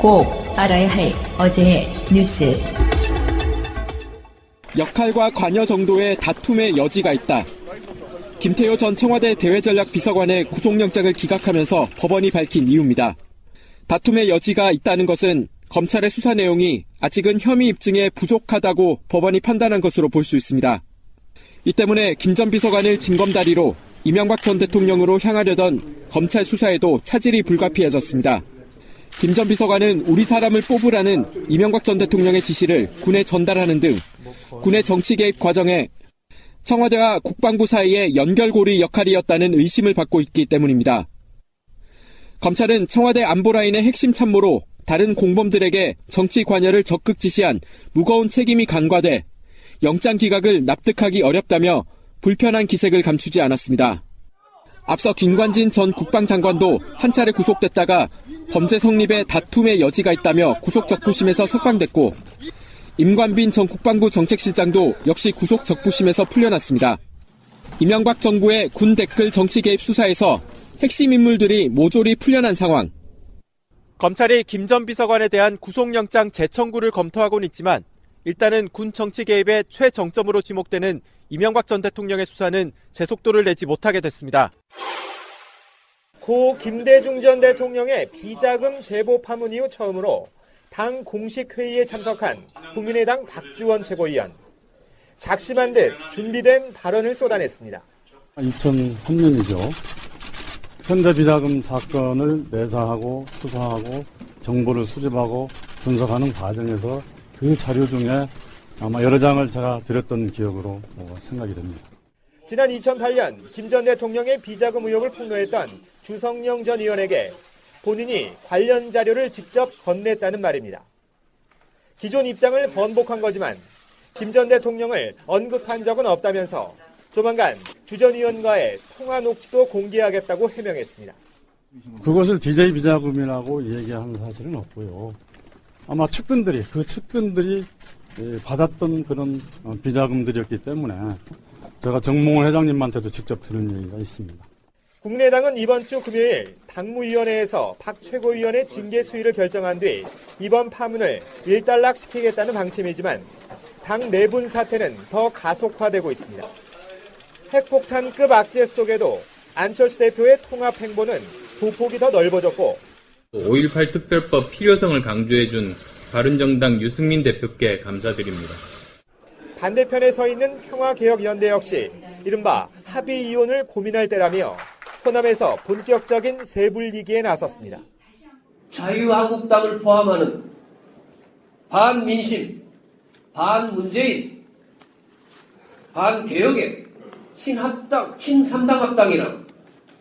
꼭 알아야 할 어제의 뉴스. 역할과 관여 정도의 다툼의 여지가 있다. 김태효 전 청와대 대외전략비서관의 구속영장을 기각하면서 법원이 밝힌 이유입니다. 다툼의 여지가 있다는 것은 검찰의 수사 내용이 아직은 혐의 입증에 부족하다고 법원이 판단한 것으로 볼 수 있습니다. 이 때문에 김 전 비서관을 징검다리로 이명박 전 대통령으로 향하려던 검찰 수사에도 차질이 불가피해졌습니다. 김 전 비서관은 우리 사람을 뽑으라는 이명박 전 대통령의 지시를 군에 전달하는 등 군의 정치 개입 과정에 청와대와 국방부 사이의 연결고리 역할이었다는 의심을 받고 있기 때문입니다. 검찰은 청와대 안보라인의 핵심 참모로 다른 공범들에게 정치 관여를 적극 지시한 무거운 책임이 간과돼 영장 기각을 납득하기 어렵다며 불편한 기색을 감추지 않았습니다. 앞서 김관진 전 국방장관도 한 차례 구속됐다가 범죄 성립에 다툼의 여지가 있다며 구속 적부심에서 석방됐고 임관빈 전 국방부 정책실장도 역시 구속 적부심에서 풀려났습니다. 이명박 정부의 군 댓글 정치 개입 수사에서 핵심 인물들이 모조리 풀려난 상황. 검찰이 김 전 비서관에 대한 구속영장 재청구를 검토하고는 있지만 일단은 군 정치 개입의 최정점으로 지목되는 이명박 전 대통령의 수사는 제속도를 내지 못하게 됐습니다. 고 김대중 전 대통령의 비자금 제보 파문 이후 처음으로 당 공식 회의에 참석한 국민의당 박주원 최고위원. 작심한 듯 준비된 발언을 쏟아냈습니다. 2003년이죠. 현대비자금 사건을 내사하고 수사하고 정보를 수집하고 분석하는 과정에서 그 자료 중에 아마 여러 장을 제가 드렸던 기억으로 생각이 됩니다. 지난 2008년 김 전 대통령의 비자금 의혹을 폭로했던 주성영 전 의원에게 본인이 관련 자료를 직접 건넸다는 말입니다. 기존 입장을 번복한 거지만 김 전 대통령을 언급한 적은 없다면서 조만간 주 전 의원과의 통화 녹취도 공개하겠다고 해명했습니다. 그것을 DJ 비자금이라고 얘기하는 사실은 없고요. 아마 측근들이 받았던 그런 비자금들이었기 때문에 제가 정몽원 회장님한테도 직접 들은 얘기가 있습니다. 국민의당은 이번 주 금요일 당무위원회에서 박 최고위원의 징계 수위를 결정한 뒤 이번 파문을 일단락시키겠다는 방침이지만 당 내분 사태는 더 가속화되고 있습니다. 핵폭탄급 악재 속에도 안철수 대표의 통합 행보는 보폭이 더 넓어졌고 5.18 특별법 필요성을 강조해준 바른정당 유승민 대표께 감사드립니다. 반대편에 서 있는 평화개혁연대 역시 이른바 합의 이혼을 고민할 때라며 호남에서 본격적인 세불리기에 나섰습니다. 자유한국당을 포함하는 반민심, 반문재인, 반개혁의 신삼당합당이랑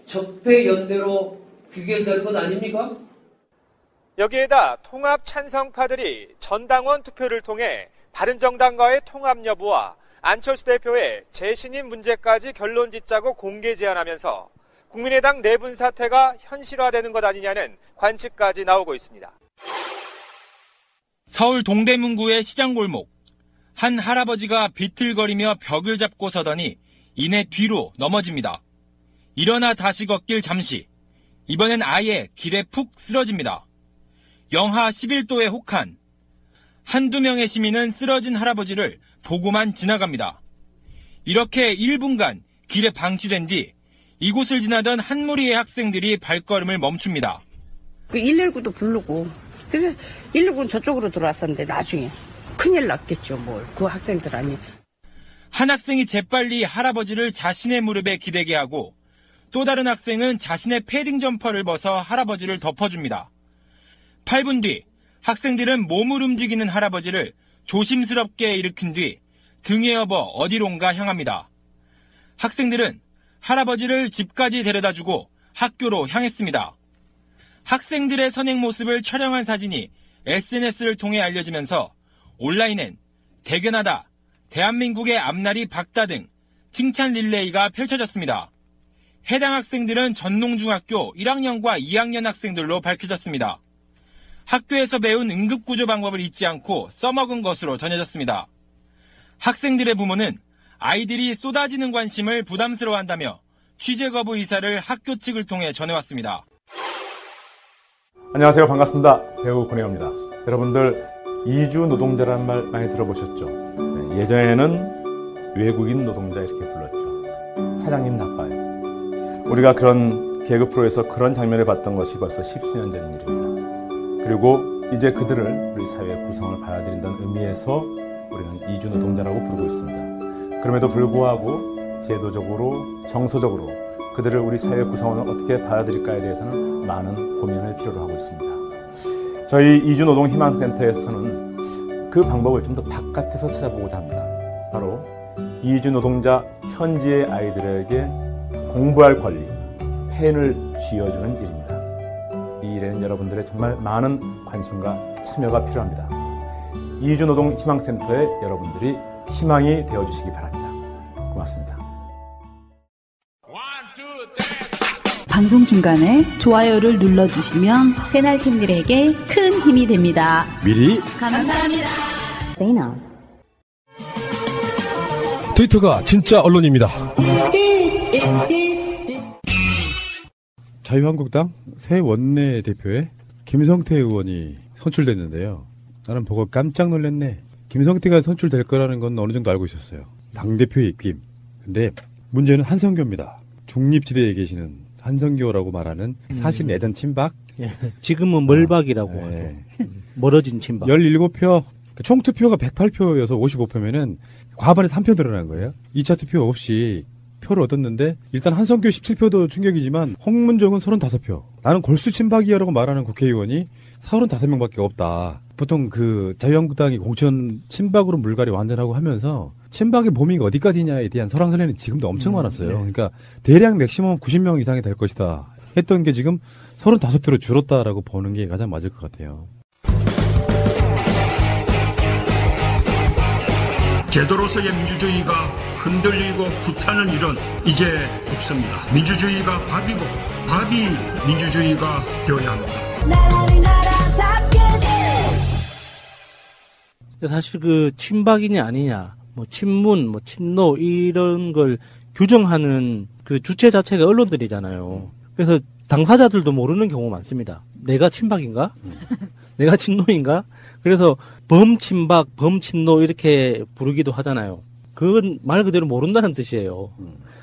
적폐연대로 귀결되는 것 아닙니까? 여기에다 통합 찬성파들이 전당원 투표를 통해 바른정당과의 통합 여부와 안철수 대표의 재신임 문제까지 결론 짓자고 공개 제안하면서 국민의당 내분 사태가 현실화되는 것 아니냐는 관측까지 나오고 있습니다. 서울 동대문구의 시장골목. 한 할아버지가 비틀거리며 벽을 잡고 서더니 이내 뒤로 넘어집니다. 일어나 다시 걷길 잠시. 이번엔 아예 길에 푹 쓰러집니다. 영하 11도의 혹한. 한두 명의 시민은 쓰러진 할아버지를 보고만 지나갑니다. 이렇게 1분간 길에 방치된 뒤 이곳을 지나던 한 무리의 학생들이 발걸음을 멈춥니다. 119도 부르고 그래서 119는 저쪽으로 들어왔었는데 나중에 큰일 났겠죠. 그 학생들 아니. 한 학생이 재빨리 할아버지를 자신의 무릎에 기대게 하고 또 다른 학생은 자신의 패딩 점퍼를 벗어 할아버지를 덮어줍니다. 8분 뒤 학생들은 몸을 움직이는 할아버지를 조심스럽게 일으킨 뒤 등에 업어 어디론가 향합니다. 학생들은 할아버지를 집까지 데려다주고 학교로 향했습니다. 학생들의 선행 모습을 촬영한 사진이 SNS를 통해 알려지면서 온라인엔 대견하다, 대한민국의 앞날이 밝다 등 칭찬 릴레이가 펼쳐졌습니다. 해당 학생들은 전농중학교 1학년과 2학년 학생들로 밝혀졌습니다. 학교에서 배운 응급구조 방법을 잊지 않고 써먹은 것으로 전해졌습니다. 학생들의 부모는 아이들이 쏟아지는 관심을 부담스러워한다며 취재 거부 의사를 학교 측을 통해 전해왔습니다. 안녕하세요. 반갑습니다. 배우 권혜호입니다. 여러분들 이주 노동자라는 말 많이 들어보셨죠? 네, 예전에는 외국인 노동자 이렇게 불렀죠. 사장님 나빠요. 우리가 그런 개그 프로에서 그런 장면을 봤던 것이 벌써 10수년 전 일입니다. 그리고 이제 그들을 우리 사회의 구성을 받아들인다는 의미에서 우리는 이주 노동자라고 부르고 있습니다. 그럼에도 불구하고 제도적으로, 정서적으로 그들을 우리 사회 구성원을 어떻게 받아들일까에 대해서는 많은 고민을 필요로 하고 있습니다. 저희 이주노동희망센터에서는 그 방법을 좀 더 바깥에서 찾아보고자 합니다. 바로 이주 노동자 현지의 아이들에게 공부할 권리, 펜을 쥐어주는 일입니다. 이 일에는 여러분들의 정말 많은 관심과 참여가 필요합니다. 이주노동희망센터에 여러분들이 희망이 되어주시기 바랍니다. 고맙습니다. 방송 중간에 좋아요를 눌러주시면 새날팀들에게 큰 힘이 됩니다. 미리 감사합니다. 세이나. 트위터가 진짜 언론입니다. 자유한국당 새 원내대표에 김성태 의원이 선출됐는데요. 나는 보고 깜짝 놀랐네. 김성태가 선출될 거라는 건 어느 정도 알고 있었어요. 당대표의 입김. 근데 문제는 한성교입니다. 중립지대에 계시는 한성교라고 말하는 사실 내전 친박? 예. 지금은 멀박이라고 하죠. 멀어진 친박. 17표, 총 투표가 108표여서 55표면은 과반에 3표 늘어난 거예요. 2차 투표 없이 표를 얻었는데 일단 한성교 17표도 충격이지만 홍문정은 35표. 나는 골수 친박이야라고 말하는 국회의원이 35명밖에 없다. 보통 그 자유한국당이 공천 친박으로 물갈이 완전하고 하면서 친박의 범위가 어디까지냐에 대한 설왕설래는 지금도 엄청 많았어요. 네. 그러니까 대략 맥시멈 90명 이상이 될 것이다 했던 게 지금 35표로 줄었다라고 보는 게 가장 맞을 것 같아요. 제도로서의 민주주의가 흔들리고 구타는 일은 이제 없습니다. 민주주의가 밥이고 밥이 민주주의가 되어야 합니다. 사실 그 친박이냐 아니냐, 뭐 친문, 뭐 친노 이런 걸 규정하는 그 주체 자체가 언론들이잖아요. 그래서 당사자들도 모르는 경우가 많습니다. 내가 친박인가? 내가 친노인가? 그래서 범친박, 범친노 이렇게 부르기도 하잖아요. 그건 말 그대로 모른다는 뜻이에요.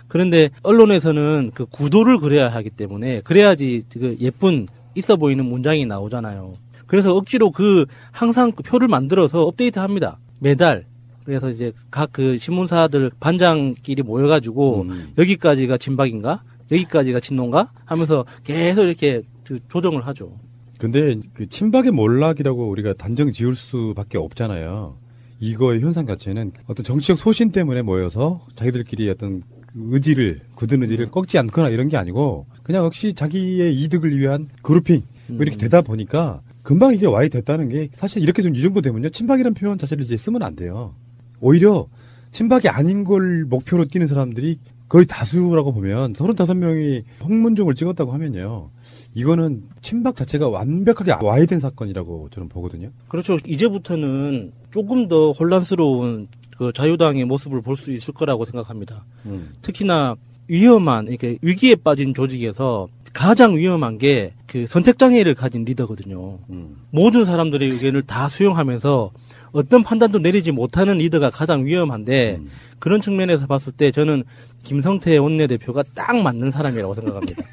그런데 언론에서는 그 구도를 그려야 하기 때문에 그래야지 그 예쁜 있어 보이는 문장이 나오잖아요. 그래서 억지로 항상 그 표를 만들어서 업데이트 합니다. 매달. 그래서 이제 각 그 신문사들 반장끼리 모여가지고 여기까지가 친박인가? 여기까지가 친노인가? 하면서 계속 이렇게 조정을 하죠. 근데 그 친박의 몰락이라고 우리가 단정 지을 수밖에 없잖아요. 이거의 현상 자체는 어떤 정치적 소신 때문에 모여서 자기들끼리 어떤 굳은 의지를 꺾지 않거나 이런 게 아니고 그냥 역시 자기의 이득을 위한 그룹핑 뭐 이렇게 되다 보니까 금방 이게 와이 됐다는 게 사실 이렇게 좀 이 정도 되면요. 친박이라는 표현 자체를 이제 쓰면 안 돼요. 오히려 친박이 아닌 걸 목표로 뛰는 사람들이 거의 다수라고 보면 35명이 홍문종을 찍었다고 하면요. 이거는 친박 자체가 완벽하게 와해된 사건이라고 저는 보거든요. 그렇죠. 이제부터는 조금 더 혼란스러운 그 자유당의 모습을 볼 수 있을 거라고 생각합니다. 특히나 위험한, 이렇게 위기에 빠진 조직에서 가장 위험한 게 그 선택장애를 가진 리더거든요. 모든 사람들의 의견을 다 수용하면서 어떤 판단도 내리지 못하는 리더가 가장 위험한데 그런 측면에서 봤을 때 저는 김성태 원내대표가 딱 맞는 사람이라고 생각합니다.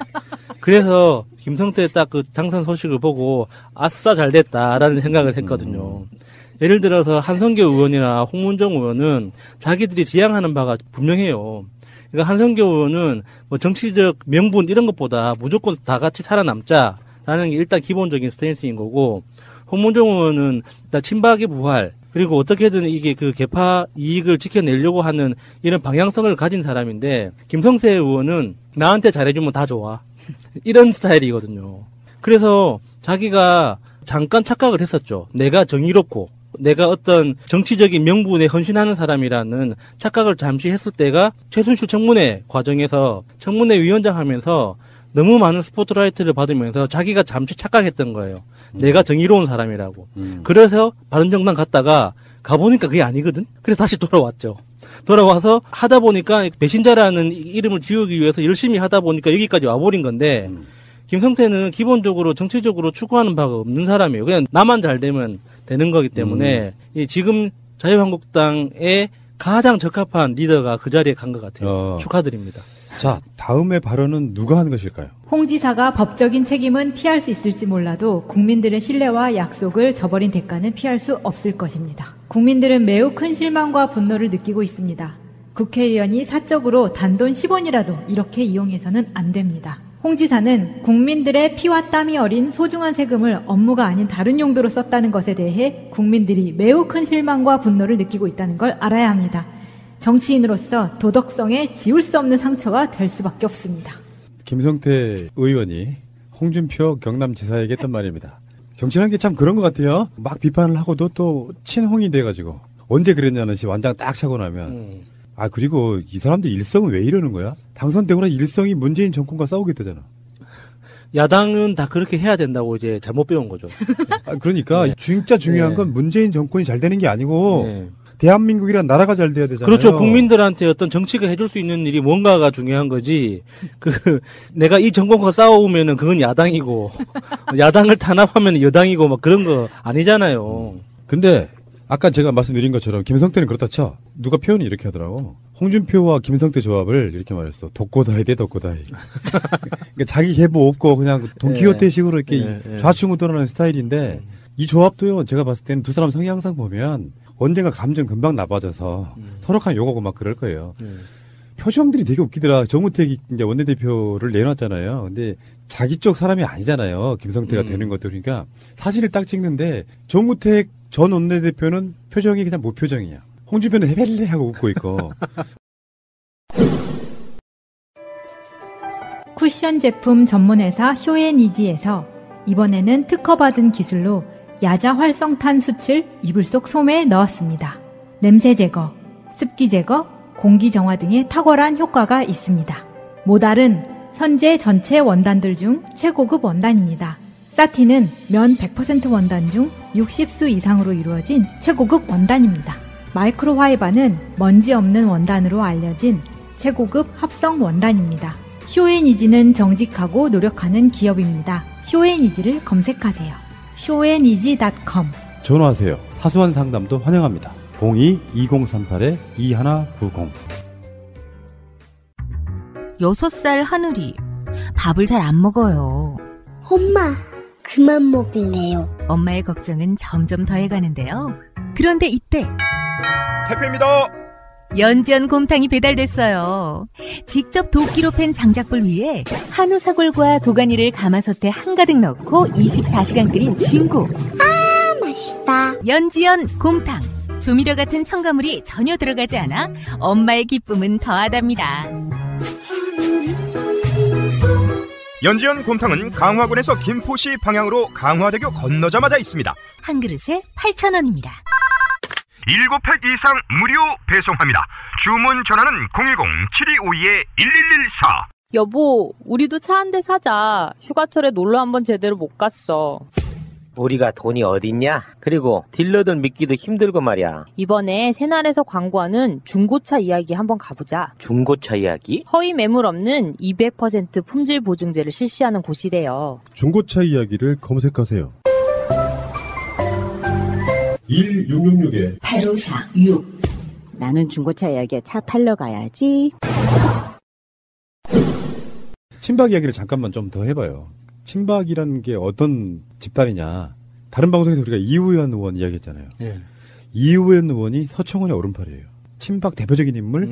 그래서 김성태 딱 그 당선 소식을 보고 아싸 잘 됐다라는 생각을 했거든요. 예를 들어서 한성교 의원이나 홍문정 의원은 자기들이 지향하는 바가 분명해요. 그러니까 한성교 의원은 뭐 정치적 명분 이런 것보다 무조건 다 같이 살아남자라는 게 일단 기본적인 스탠스인 거고, 홍문정 의원은 일단 친박의 부활, 그리고 어떻게든 이게 그 개파 이익을 지켜내려고 하는 이런 방향성을 가진 사람인데, 김성태 의원은 나한테 잘해주면 다 좋아. 이런 스타일이거든요. 그래서 자기가 잠깐 착각을 했었죠. 내가 정의롭고 내가 어떤 정치적인 명분에 헌신하는 사람이라는 착각을 잠시 했을 때가 최순실 청문회 과정에서 청문회 위원장 하면서 너무 많은 스포트라이트를 받으면서 자기가 잠시 착각했던 거예요. 내가 정의로운 사람이라고. 그래서 바른정당 갔다가 가보니까 그게 아니거든? 그래서 다시 돌아왔죠. 돌아와서 하다 보니까 배신자라는 이름을 지우기 위해서 열심히 하다 보니까 여기까지 와버린 건데, 김성태는 기본적으로 정치적으로 추구하는 바가 없는 사람이에요. 그냥 나만 잘 되면 되는 거기 때문에 지금 자유한국당의 가장 적합한 리더가 그 자리에 간 것 같아요. 축하드립니다. 자, 다음의 발언은 누가 한 것일까요? 홍 지사가 법적인 책임은 피할 수 있을지 몰라도 국민들의 신뢰와 약속을 저버린 대가는 피할 수 없을 것입니다. 국민들은 매우 큰 실망과 분노를 느끼고 있습니다. 국회의원이 사적으로 단돈 10원이라도 이렇게 이용해서는 안 됩니다. 홍 지사는 국민들의 피와 땀이 어린 소중한 세금을 업무가 아닌 다른 용도로 썼다는 것에 대해 국민들이 매우 큰 실망과 분노를 느끼고 있다는 걸 알아야 합니다. 정치인으로서 도덕성에 지울 수 없는 상처가 될 수밖에 없습니다. 김성태 의원이 홍준표 경남지사에게 했던 말입니다. 정치라는 게 참 그런 것 같아요. 막 비판을 하고도 또 친홍이 돼가지고 언제 그랬냐는 식 완장 딱 차고 나면 그리고 이 사람들 일성은 왜 이러는 거야? 당선되고 나서 일성이 문재인 정권과 싸우겠다잖아. 야당은 다 그렇게 해야 된다고 이제 잘못 배운 거죠. 그러니까 진짜 중요한 건 문재인 정권이 잘 되는 게 아니고 대한민국이란 나라가 잘 돼야 되잖아요. 그렇죠. 국민들한테 어떤 정치가 해줄 수 있는 일이 뭔가가 중요한 거지. 내가 이 정권과 싸우면은 그건 야당이고, 야당을 탄압하면 여당이고, 막 그런 거 아니잖아요. 근데, 아까 제가 말씀드린 것처럼 김성태는 그렇다 쳐. 누가 표현이 이렇게 하더라고. 홍준표와 김성태 조합을 이렇게 말했어. 독고다이 대 독고다이. 그러니까 자기 계보 없고 그냥 돈키호테 식으로 이렇게 좌충우돌하는 스타일인데, 이 조합도요, 제가 봤을 때는 두 사람 성향상 보면, 언젠가 감정 금방 나빠져서 서로 그냥 욕하고 막 그럴 거예요. 표정들이 되게 웃기더라. 정우택이 이제 원내대표를 내놨잖아요. 근데 자기 쪽 사람이 아니잖아요. 김성태가 되는 것도. 그러니까 사진을 딱 찍는데 정우택 전 원내대표는 표정이 그냥 무표정이야. 홍준표는 헤벨레 하고 웃고 있고. 쿠션 제품 전문회사 쇼앤이지에서 이번에는 특허받은 기술로 야자 활성탄 숯을 이불 속 솜에 넣었습니다. 냄새 제거, 습기 제거, 공기 정화 등의 탁월한 효과가 있습니다. 모달은 현재 전체 원단들 중 최고급 원단입니다. 사틴은 면 100% 원단 중 60수 이상으로 이루어진 최고급 원단입니다. 마이크로화이바는 먼지 없는 원단으로 알려진 최고급 합성 원단입니다. 쇼앤이지는 정직하고 노력하는 기업입니다. 쇼앤이지를 검색하세요. 쇼앤이지.com 전화하세요. 사소한 상담도 환영합니다. 02-2038-2190 6살 하늘이 밥을 잘 안 먹어요. 엄마, 그만 먹을래요. 엄마의 걱정은 점점 더해가는데요. 그런데 이때 택배입니다. 연지연 곰탕이 배달됐어요. 직접 도끼로 팬 장작불 위에 한우 사골과 도가니를 가마솥에 한가득 넣고 24시간 끓인 진구. 아, 맛있다. 연지연 곰탕. 조미료 같은 첨가물이 전혀 들어가지 않아 엄마의 기쁨은 더하답니다. 연지연 곰탕은 강화군에서 김포시 방향으로 강화대교 건너자마자 있습니다. 한 그릇에 8,000원입니다. 7팩 이상 무료 배송합니다. 주문 전화는 010-7252-1114. 여보, 우리도 차 한 대 사자. 휴가철에 놀러 한번 제대로 못 갔어. 우리가 돈이 어딨냐? 그리고 딜러들 믿기도 힘들고 말이야. 이번에 새날에서 광고하는 중고차 이야기 한번 가보자. 중고차 이야기? 허위 매물 없는 200% 품질 보증제를 실시하는 곳이래요. 중고차 이야기를 검색하세요. 1666-8546 나는 중고차 이야기에 차 팔러 가야지. 친박 이야기를 잠깐만 좀 더 해봐요. 친박이라는 게 어떤 집단이냐. 다른 방송에서 우리가 이우현 의원 이야기했잖아요. 이우현 의원이 서청원의 오른팔이에요. 친박 대표적인 인물,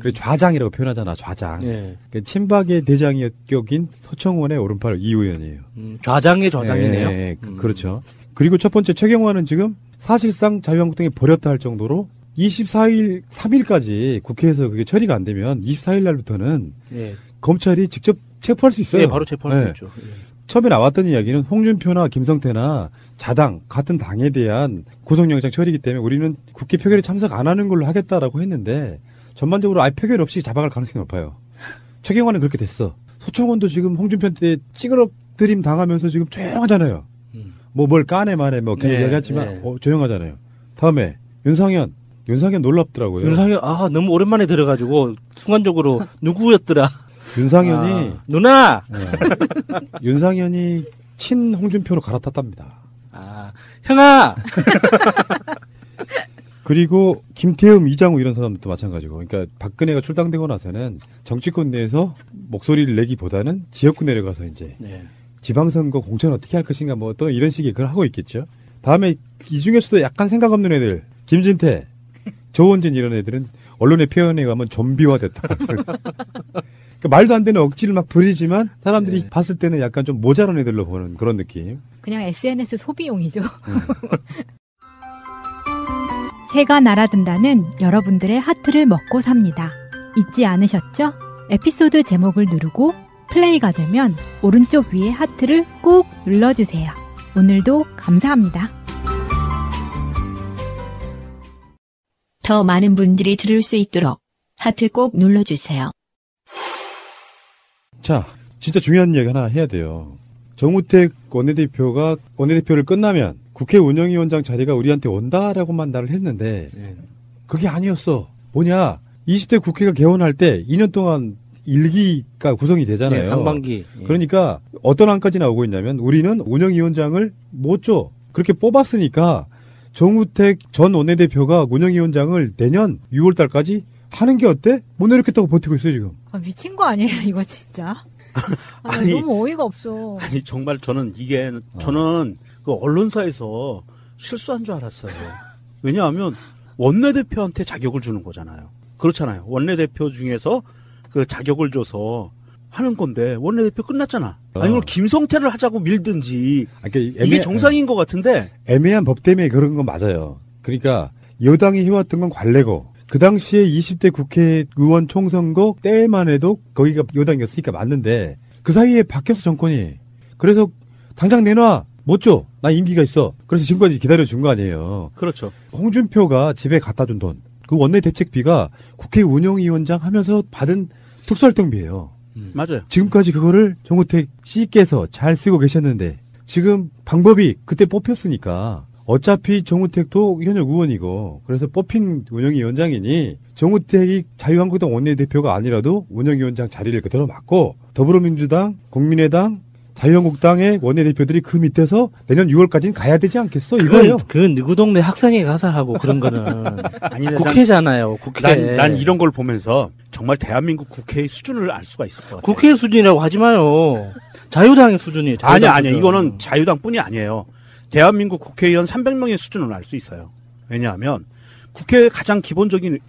그리고 좌장이라고 표현하잖아. 좌장. 그러니까 친박의 대장이 격인 서청원의 오른팔 이우현이에요. 좌장의 좌장이네요. 네, 그렇죠. 그리고 첫 번째 최경환은 지금 사실상 자유한국당이 버렸다 할 정도로 24일, 3일까지 국회에서 그게 처리가 안 되면 24일 날부터는 검찰이 직접 체포할 수 있어요. 네, 바로 체포할 수 있죠. 처음에 나왔던 이야기는 홍준표나 김성태나 자당, 같은 당에 대한 구속영장 처리이기 때문에 우리는 국회 표결에 참석 안 하는 걸로 하겠다라고 했는데 전반적으로 아예 표결 없이 잡아갈 가능성이 높아요. 최경환은 그렇게 됐어. 서청원도 지금 홍준표한테 찌그러뜨림 당하면서 지금 조용하잖아요. 뭘 까네 마네 얘기하지만 조용하잖아요. 다음에 윤상현 놀랍더라고요. 윤상현 너무 오랜만에 들어가지고 순간적으로 누구였더라. 윤상현이 누나. 네. 윤상현이 친 홍준표로 갈아탔답니다. 형아. 그리고 김태흠, 이장우 이런 사람들도 마찬가지고, 그러니까 박근혜가 출당되고 나서는 정치권 내에서 목소리를 내기보다는 지역구 내려가서 이제 지방선거 공천 어떻게 할 것인가 뭐 또 이런 식의 그걸 하고 있겠죠. 다음에 이 중에서도 약간 생각 없는 애들, 김진태, 조원진 이런 애들은 언론의 표현에 의하면 좀비화됐다. 그러니까 말도 안 되는 억지를 막 부리지만 사람들이 봤을 때는 약간 좀 모자란 애들로 보는 그런 느낌. 그냥 SNS 소비용이죠. 새가 날아든다는 여러분들의 하트를 먹고 삽니다. 잊지 않으셨죠? 에피소드 제목을 누르고 플레이가 되면 오른쪽 위에 하트를 꾹 눌러주세요. 오늘도 감사합니다. 더 많은 분들이 들을 수 있도록 하트 꼭 눌러주세요. 자, 진짜 중요한 이야기 하나 해야 돼요. 정우택 원내대표가 원내대표를 끝나면 국회 운영위원장 자리가 우리한테 온다라고만 말을 했는데 그게 아니었어. 뭐냐? 20대 국회가 개원할 때 2년 동안 1기가 구성이 되잖아요. 상반기. 그러니까 어떤 안까지 나오고 있냐면 우리는 운영위원장을 못 줘. 그렇게 뽑았으니까 정우택 전 원내대표가 운영위원장을 내년 6월 달까지 하는 게 어때? 못 내놓겠다고 버티고 있어요, 지금. 미친 거 아니에요, 이거 진짜? 아니, 너무 어이가 없어. 아니, 정말 저는 저는 그 언론사에서 실수한 줄 알았어요. 왜냐하면 원내대표한테 자격을 주는 거잖아요. 그렇잖아요. 원내대표 중에서 그 자격을 줘서 하는 건데 원내대표 끝났잖아. 아니, 이걸 김성태를 하자고 밀든지. 이게 정상인 것 같은데. 애매한 법 때문에 그런 건 맞아요. 그러니까 여당이 해왔던 건 관례고 그 당시에 20대 국회의원 총선거 때만 해도 거기가 여당이었으니까 맞는데 그 사이에 바뀌었어, 정권이. 그래서 당장 내놔. 못 줘. 나 임기가 있어. 그래서 지금까지 기다려준 거 아니에요. 그렇죠. 홍준표가 집에 갖다 준 돈. 그 원내대책비가 국회 운영위원장 하면서 받은 특수활동비예요. 맞아요. 지금까지 그거를 정우택 씨께서 잘 쓰고 계셨는데 지금 방법이 그때 뽑혔으니까 어차피 정우택도 현역 의원이고 그래서 뽑힌 운영위원장이니 정우택이 자유한국당 원내대표가 아니라도 운영위원장 자리를 그대로 맡고 더불어민주당, 국민의당, 자유한국당의 원내대표들이 그 밑에서 내년 6월까지는 가야 되지 않겠어? 이거예요. 그건 누구 동네 학생회 가서 하고 그런 거는 아니, 국회잖아요. 국회. 난 이런 걸 보면서 정말 대한민국 국회의 수준을 알 수가 있을 것 같아요. 국회 수준이라고 하지 마요. 자유당의 수준이에요. 아니, 이거는 자유당뿐이 아니에요. 대한민국 국회의원 300명의 수준을 알 수 있어요. 왜냐하면 국회의 가장 기본적인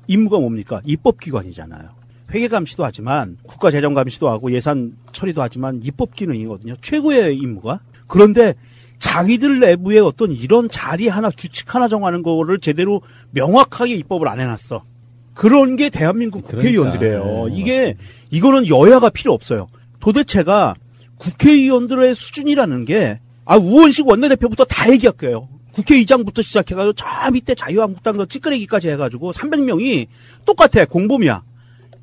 임무가 뭡니까? 입법기관이잖아요. 회계감시도 하지만 국가재정감시도 하고 예산 처리도 하지만 입법기능이거든요. 최고의 임무가. 그런데 자기들 내부의 어떤 이런 자리 하나, 규칙 하나 정하는 거를 제대로 명확하게 입법을 안 해놨어. 그런 게 대한민국 국회의원들이에요. 이거는 여야가 필요 없어요. 도대체가 국회의원들의 수준이라는 게 우원식 원내대표부터 다 얘기할게요. 국회의장부터 시작해가지고 저 밑에 자유한국당 찌끄레기까지 해가지고 300명이 똑같아. 공범이야.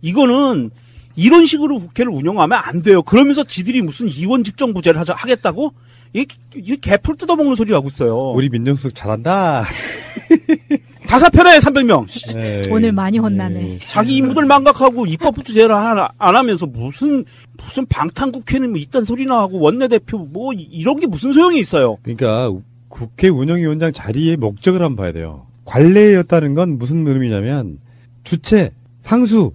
이거는 이런 식으로 국회를 운영하면 안 돼요. 그러면서 지들이 무슨 이원 집정부제를 하겠다고? 이게 개풀 뜯어먹는 소리 하고 있어요. 우리 민정수석 잘한다. 다 사표내 300명. 오늘 많이 혼나네. 자기 임무들 망각하고 입법부터 제대로 안 하면서 무슨 방탄국회는 뭐 이딴 소리나 하고 원내대표 뭐 이런 게 무슨 소용이 있어요. 그러니까 국회 운영위원장 자리의 목적을 한번 봐야 돼요. 관례였다는 건 무슨 의미냐면 주체, 상수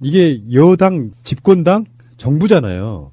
이게 여당, 집권당, 정부잖아요.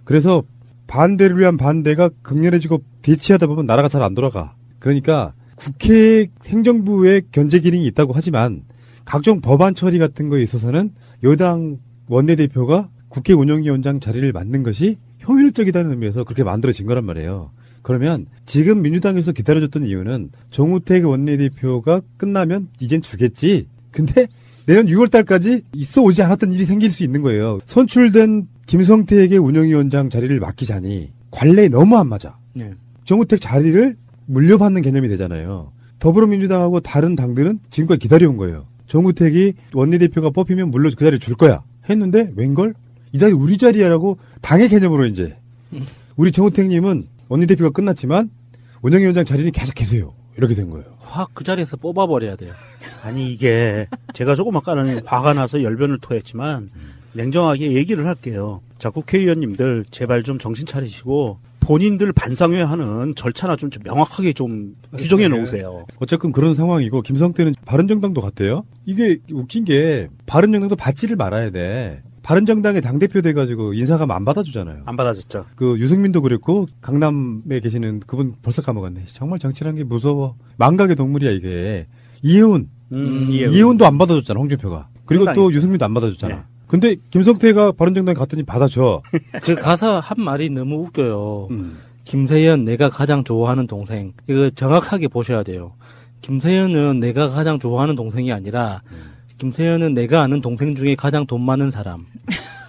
그래서 반대를 위한 반대가 극렬해지고 대치하다 보면 나라가 잘 안 돌아가. 그러니까 국회 행정부의 견제 기능이 있다고 하지만 각종 법안 처리 같은 거에 있어서는 여당 원내대표가 국회 운영위원장 자리를 맡는 것이 효율적이다는 의미에서 그렇게 만들어진 거란 말이에요. 그러면 지금 민주당에서 기다려줬던 이유는 정우택 원내대표가 끝나면 이젠 주겠지. 근데 내년 6월 달까지 있어 오지 않았던 일이 생길 수 있는 거예요. 선출된 김성태에게 운영위원장 자리를 맡기자니 관례에 너무 안 맞아. 네. 정우택 자리를 물려받는 개념이 되잖아요. 더불어민주당하고 다른 당들은 지금까지 기다려온 거예요. 정우택이 원내대표가 뽑히면 물론 그 자리를 줄 거야. 했는데 웬걸? 이 자리 우리 자리야라고 당의 개념으로 이제 우리 정우택님은 원내대표가 끝났지만 운영위원장 자리는 계속 계세요. 이렇게 된 거예요. 확 그 자리에서 뽑아버려야 돼요. 아니 이게 제가 조금 아까는 화가 나서 열변을 토했지만 냉정하게 얘기를 할게요. 자, 국회의원님들 제발 좀 정신 차리시고 본인들 반상회하는 절차나 좀 명확하게 좀 규정해 놓으세요. 어쨌든 그런 상황이고 김성태는 바른정당도 갔대요. 이게 웃긴 게 바른정당도 받지를 말아야 돼. 바른정당의 당대표 돼가지고 인사가면 안 받아주잖아요. 안 받아줬죠. 그 유승민도 그랬고 강남에 계시는 그분 벌써 까먹었네. 정말 정치라는 게 무서워. 망각의 동물이야 이게. 이혜훈. 이혜훈도 안 받아줬잖아 홍준표가. 그리고 또 유승민도 안 받아줬잖아. 네. 근데 김성태가 바른정당에 갔더니 받아줘. 그 가서 한 말이 너무 웃겨요. 김세연 내가 가장 좋아하는 동생. 이거 정확하게 보셔야 돼요. 김세연은 내가 가장 좋아하는 동생이 아니라 김세연은 내가 아는 동생 중에 가장 돈 많은 사람.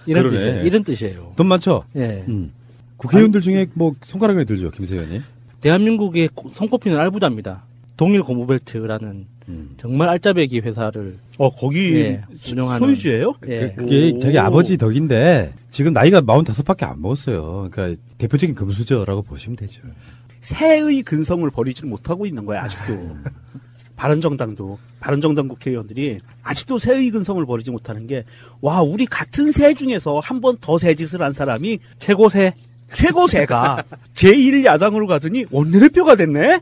이런 뜻이에요. 이런 뜻이에요. 돈 많죠? 예. 국회의원들 중에 뭐 손가락에 들죠, 김세연이. 대한민국의 손꼽히는 알부자입니다. 동일 고무벨트라는 정말 알짜배기 회사를 거기 운영하는 소유주예요? 예. 그게 자기 아버지 덕인데 지금 나이가 45밖에 안 먹었어요. 그러니까 대표적인 금수저라고 보시면 되죠. 새의 근성을 버리지 못하고 있는 거야 아직도. 바른정당 국회의원들이 아직도 새의 근성을 버리지 못하는 게, 와, 우리 같은 새 중에서 한 번 더 새 짓을 한 사람이 최고새가 제1야당으로 가더니 원내대표가 됐네?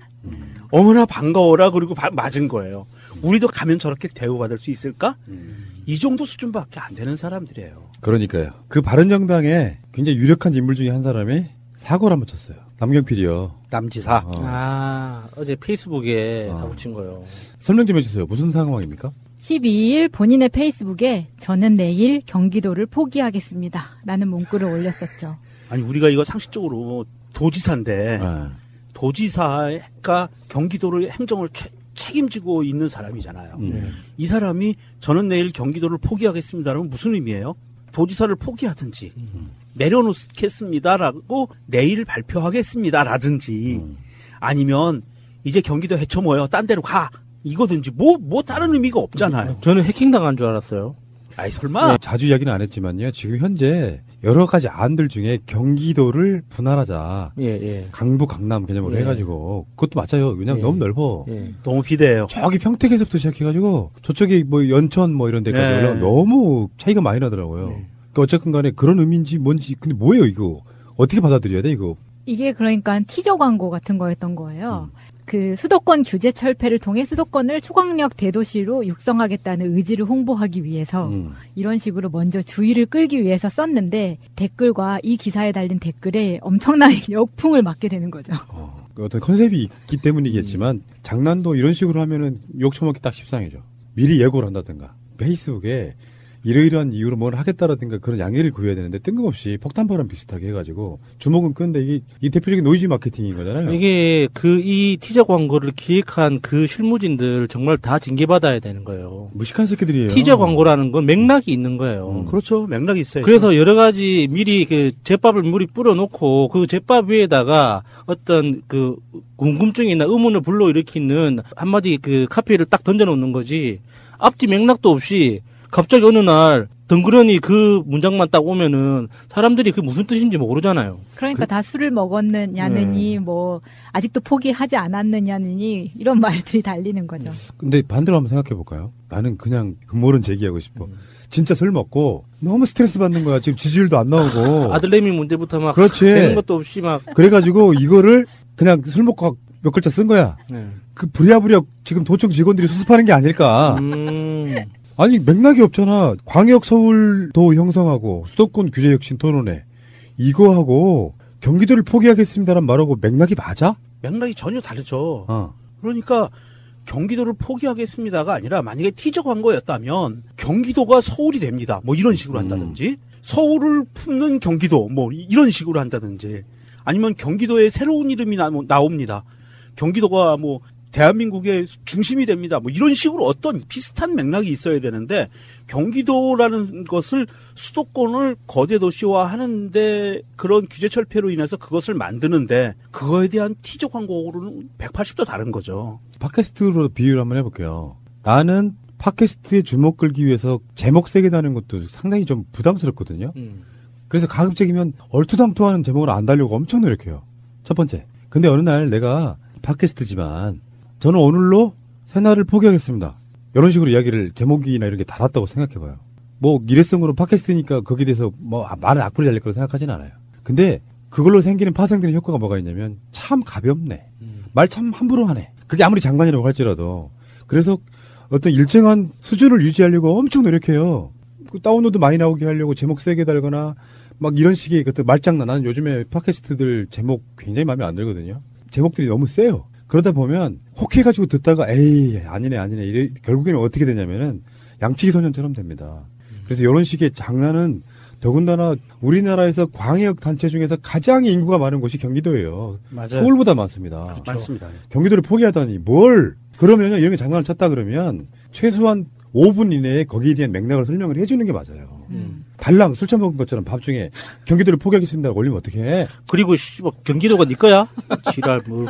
어머나 반가워라. 그리고 맞은 거예요. 우리도 가면 저렇게 대우받을 수 있을까? 이 정도 수준밖에 안 되는 사람들이에요. 그러니까요. 그 바른정당에 굉장히 유력한 인물 중에 한 사람이 사고를 한번 쳤어요. 남경필이요. 남지사. 어제 페이스북에 사고 친 거요. 설명 좀 해주세요. 무슨 상황입니까? 12일 본인의 페이스북에 저는 내일 경기도를 포기하겠습니다. 라는 문구를 올렸었죠. 아니, 우리가 이거 상식적으로 도지사인데, 도지사가 경기도를 행정을 책임지고 있는 사람이잖아요. 이 사람이 저는 내일 경기도를 포기하겠습니다라면 무슨 의미예요? 도지사를 포기하든지 내려놓겠습니다라고 내일 발표하겠습니다라든지 아니면 이제 경기도 헤쳐모여 딴 데로 가 이거든지 뭐 다른 의미가 없잖아요. 저는 해킹당한 줄 알았어요. 아이 설마. 네, 자주 이야기는 안 했지만요. 지금 현재 여러 가지 안들 중에 경기도를 분할하자. 강부 강남 개념으로 해가지고 그것도 맞아요. 왜냐면 너무 넓어. 너무 비대해요. 저기 평택에서부터 시작해가지고 저쪽에 뭐 연천 뭐 이런 데까지 올라가면 너무 차이가 많이 나더라고요. 그러니까 어쨌든 간에 그런 의미인지 뭔지 근데 뭐예요 이거? 어떻게 받아들여야 돼 이거? 이게 그러니까 티저 광고 같은 거였던 거예요. 그 수도권 규제 철폐를 통해 수도권을 초강력 대도시로 육성하겠다는 의지를 홍보하기 위해서 이런 식으로 먼저 주의를 끌기 위해서 썼는데 댓글과 이 기사에 달린 댓글에 엄청난 역풍을 맞게 되는 거죠. 어떤 컨셉이 있기 때문이겠지만 장난도 이런 식으로 하면은 욕 처먹기 딱 십상이죠. 미리 예고를 한다든가 페이스북에 이러이러한 이유로 뭘 하겠다라든가 그런 양해를 구해야 되는데 뜬금없이 폭탄바람 비슷하게 해가지고 주목은 끄는데 이게 이 대표적인 노이즈 마케팅인 거잖아요. 이게 이 티저 광고를 기획한 그 실무진들 정말 다 징계받아야 되는 거예요. 무식한 새끼들이에요. 티저 광고라는 건 맥락이 있는 거예요. 그렇죠. 맥락이 있어요. 그래서 여러 가지 미리 그 제밥을 물이 뿌려놓고 그 제밥 위에다가 어떤 그 궁금증이나 의문을 불러일으키는 한마디 그 카피를 딱 던져놓는 거지. 앞뒤 맥락도 없이 갑자기 어느 날 덩그러니 그 문장만 딱 오면은 사람들이 그게 무슨 뜻인지 모르잖아요. 그러니까 다 술을 먹었느냐느니 뭐 아직도 포기하지 않았느냐느니 이런 말들이 달리는 거죠. 근데 반대로 한번 생각해 볼까요? 나는 그냥 음모론 제기하고 싶어. 진짜 술 먹고 너무 스트레스 받는 거야. 지금 지지율도 안 나오고. 아들내미 문제부터 막 그렇지. 되는 것도 없이 막. 그래가지고 이거를 그냥 술 먹고 몇 글자 쓴 거야. 그 부랴부랴 지금 도청 직원들이 수습하는 게 아닐까. 아니 맥락이 없잖아. 광역 서울도 형성하고 수도권 규제 혁신 토론회 이거하고 경기도를 포기하겠습니다란 말하고 맥락이 맞아? 맥락이 전혀 다르죠. 그러니까 경기도를 포기하겠습니다가 아니라 만약에 티저 광고였다면 경기도가 서울이 됩니다. 뭐 이런 식으로 한다든지 서울을 품는 경기도 뭐 이런 식으로 한다든지 아니면 경기도에 새로운 이름이 나옵니다. 경기도가 뭐 대한민국의 중심이 됩니다. 뭐 이런 식으로 어떤 비슷한 맥락이 있어야 되는데 경기도라는 것을 수도권을 거대 도시화 하는데 그런 규제 철폐로 인해서 그것을 만드는데 그거에 대한 티저 광고로는 180도 다른 거죠. 팟캐스트로 비유를 한번 해볼게요. 나는 팟캐스트에 주목 끌기 위해서 제목 세게 다는 것도 상당히 좀 부담스럽거든요. 그래서 가급적이면 얼토당토하는 제목을 안 달려고 엄청 노력해요. 첫 번째. 근데 어느 날 내가 팟캐스트지만 저는 오늘로 새날을 포기하겠습니다. 이런 식으로 이야기를 제목이나 이런 게 달았다고 생각해봐요. 뭐 일회성으로 팟캐스트니까 거기에 대해서 뭐 많은 악플이 달릴 거라고 생각하진 않아요. 근데 그걸로 생기는 파생되는 효과가 뭐가 있냐면 참 가볍네. 말 참 함부로 하네. 그게 아무리 장관이라고 할지라도. 그래서 어떤 일정한 수준을 유지하려고 엄청 노력해요. 다운로드 많이 나오게 하려고 제목 세게 달거나 막 이런 식의 어떤 말장난. 나는 요즘에 팟캐스트들 제목 굉장히 마음에 안 들거든요. 제목들이 너무 세요. 그러다 보면 혹해가지고 듣다가 에이 아니네 이래 결국에는 어떻게 되냐면은 양치기 소년처럼 됩니다. 그래서 이런 식의 장난은 더군다나 우리나라에서 광역 단체 중에서 가장 인구가 많은 곳이 경기도예요. 맞아요. 서울보다 많습니다. 그렇죠. 많습니다. 경기도를 포기하다니 뭘 그러면요 이런 게 장난을 쳤다 그러면 최소한 5분 이내에 거기에 대한 맥락을 설명을 해주는 게 맞아요. 달랑 술 처먹은 것처럼 밤중에 경기도를 포기하겠습니다라고 올리면 어떡해. 그리고 경기도가 네 거야? 지랄 뭘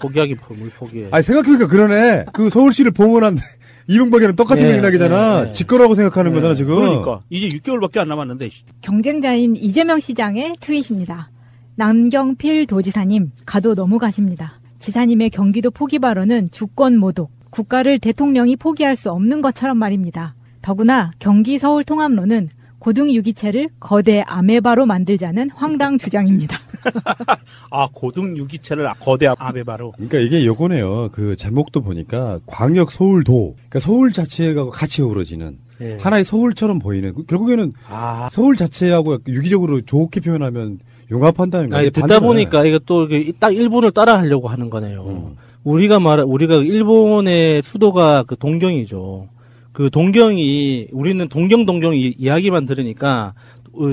포기하기 뭘 포기해. 아니 생각해보니까 그러네. 그 서울시를 봉헌한 이명박이랑 똑같은 맥락이잖아. 직거라고 생각하는 거잖아 지금. 그러니까 이제 6개월밖에 안 남았는데. 경쟁자인 이재명 시장의 트윗입니다. 남경필 도지사님 가도 너무 가십니다. 지사님의 경기도 포기 발언은 주권 모독, 국가를 대통령이 포기할 수 없는 것처럼 말입니다. 더구나 경기 서울 통합로는 고등 유기체를 거대 아메바로 만들자는 황당 주장입니다. 아, 고등 유기체를 거대 아메바로. 그러니까 이게 요거네요. 그 제목도 보니까 광역 서울도, 그러니까 서울 자체가 같이 어우러지는 하나의 서울처럼 보이는, 결국에는 서울 자체하고 유기적으로 좋게 표현하면 융합한다는 거예요. 듣다 보니까 이거 또 딱 일본을 따라 하려고 하는 거네요. 우리가 일본의 수도가 그 동경이죠. 그 동경이, 우리는 동경 이야기만 들으니까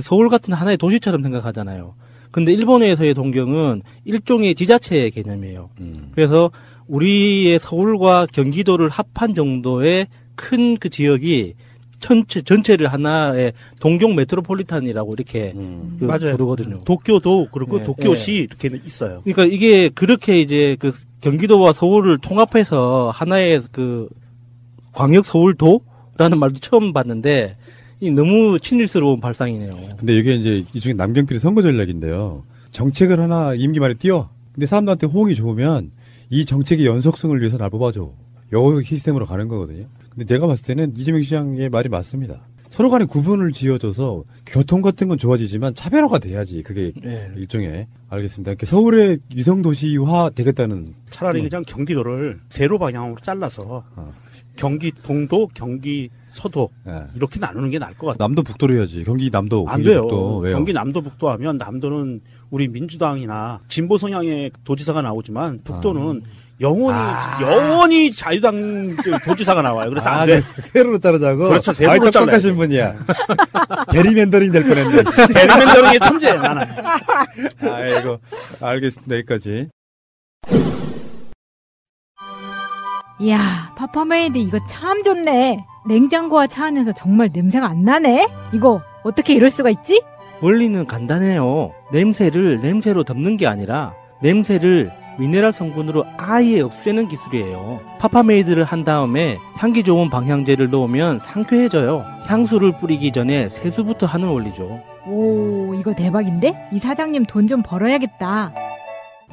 서울 같은 하나의 도시처럼 생각하잖아요. 근데 일본에서의 동경은 일종의 지자체의 개념이에요. 그래서 우리의 서울과 경기도를 합한 정도의 큰 그 지역이 전체를 하나의 동경 메트로폴리탄이라고 이렇게 맞아요. 부르거든요. 도쿄도 그리고 도쿄시 이렇게 있어요. 그러니까 이게 그렇게 이제 그 경기도와 서울을 통합해서 하나의 그 광역 서울도라는 말도 처음 봤는데 이 너무 친일스러운 발상이네요. 근데 이게 이제 이 중에 남경필의 선거 전략인데요. 정책을 하나 임기 말에 띄워. 근데 사람들한테 호응이 좋으면 이 정책의 연속성을 위해서 날 뽑아줘. 요 시스템으로 가는 거거든요. 근데 내가 봤을 때는 이재명 시장의 말이 맞습니다. 서로 간에 구분을 지어줘서 교통 같은 건 좋아지지만 차별화가 돼야지. 그게 일종의. 알겠습니다. 서울의 위성도시화 되겠다는. 차라리 그냥 경기도를 세로 방향으로 잘라서 경기 동도, 경기 서도 이렇게 나누는 게 나을 것 같아요. 남도 북도로 해야지. 경기 남도. 안 돼요. 왜요? 경기 남도 북도 하면 남도는 우리 민주당이나 진보 성향의 도지사가 나오지만 북도는 영원히 자유당 도지사가 나와요. 그래서 안 돼. 세로로 자르자고? 그렇죠. 세로로 잘라요. 똑똑하신 분이야. 게리맨더링 될 뻔했네. 게리맨더링의 천재, 나는. 아이고. 알겠습니다. 여기까지. 이야, 파파메이드 이거 참 좋네. 냉장고와 차 안에서 정말 냄새가 안 나네? 이거 어떻게 이럴 수가 있지? 원리는 간단해요. 냄새를 냄새로 덮는 게 아니라 냄새를 미네랄 성분으로 아예 없애는 기술이에요. 파파메이드를 한 다음에 향기 좋은 방향제를 넣으면 상쾌해져요. 향수를 뿌리기 전에 세수부터 하는 원리죠. 오, 이거 대박인데? 이 사장님 돈 좀 벌어야겠다.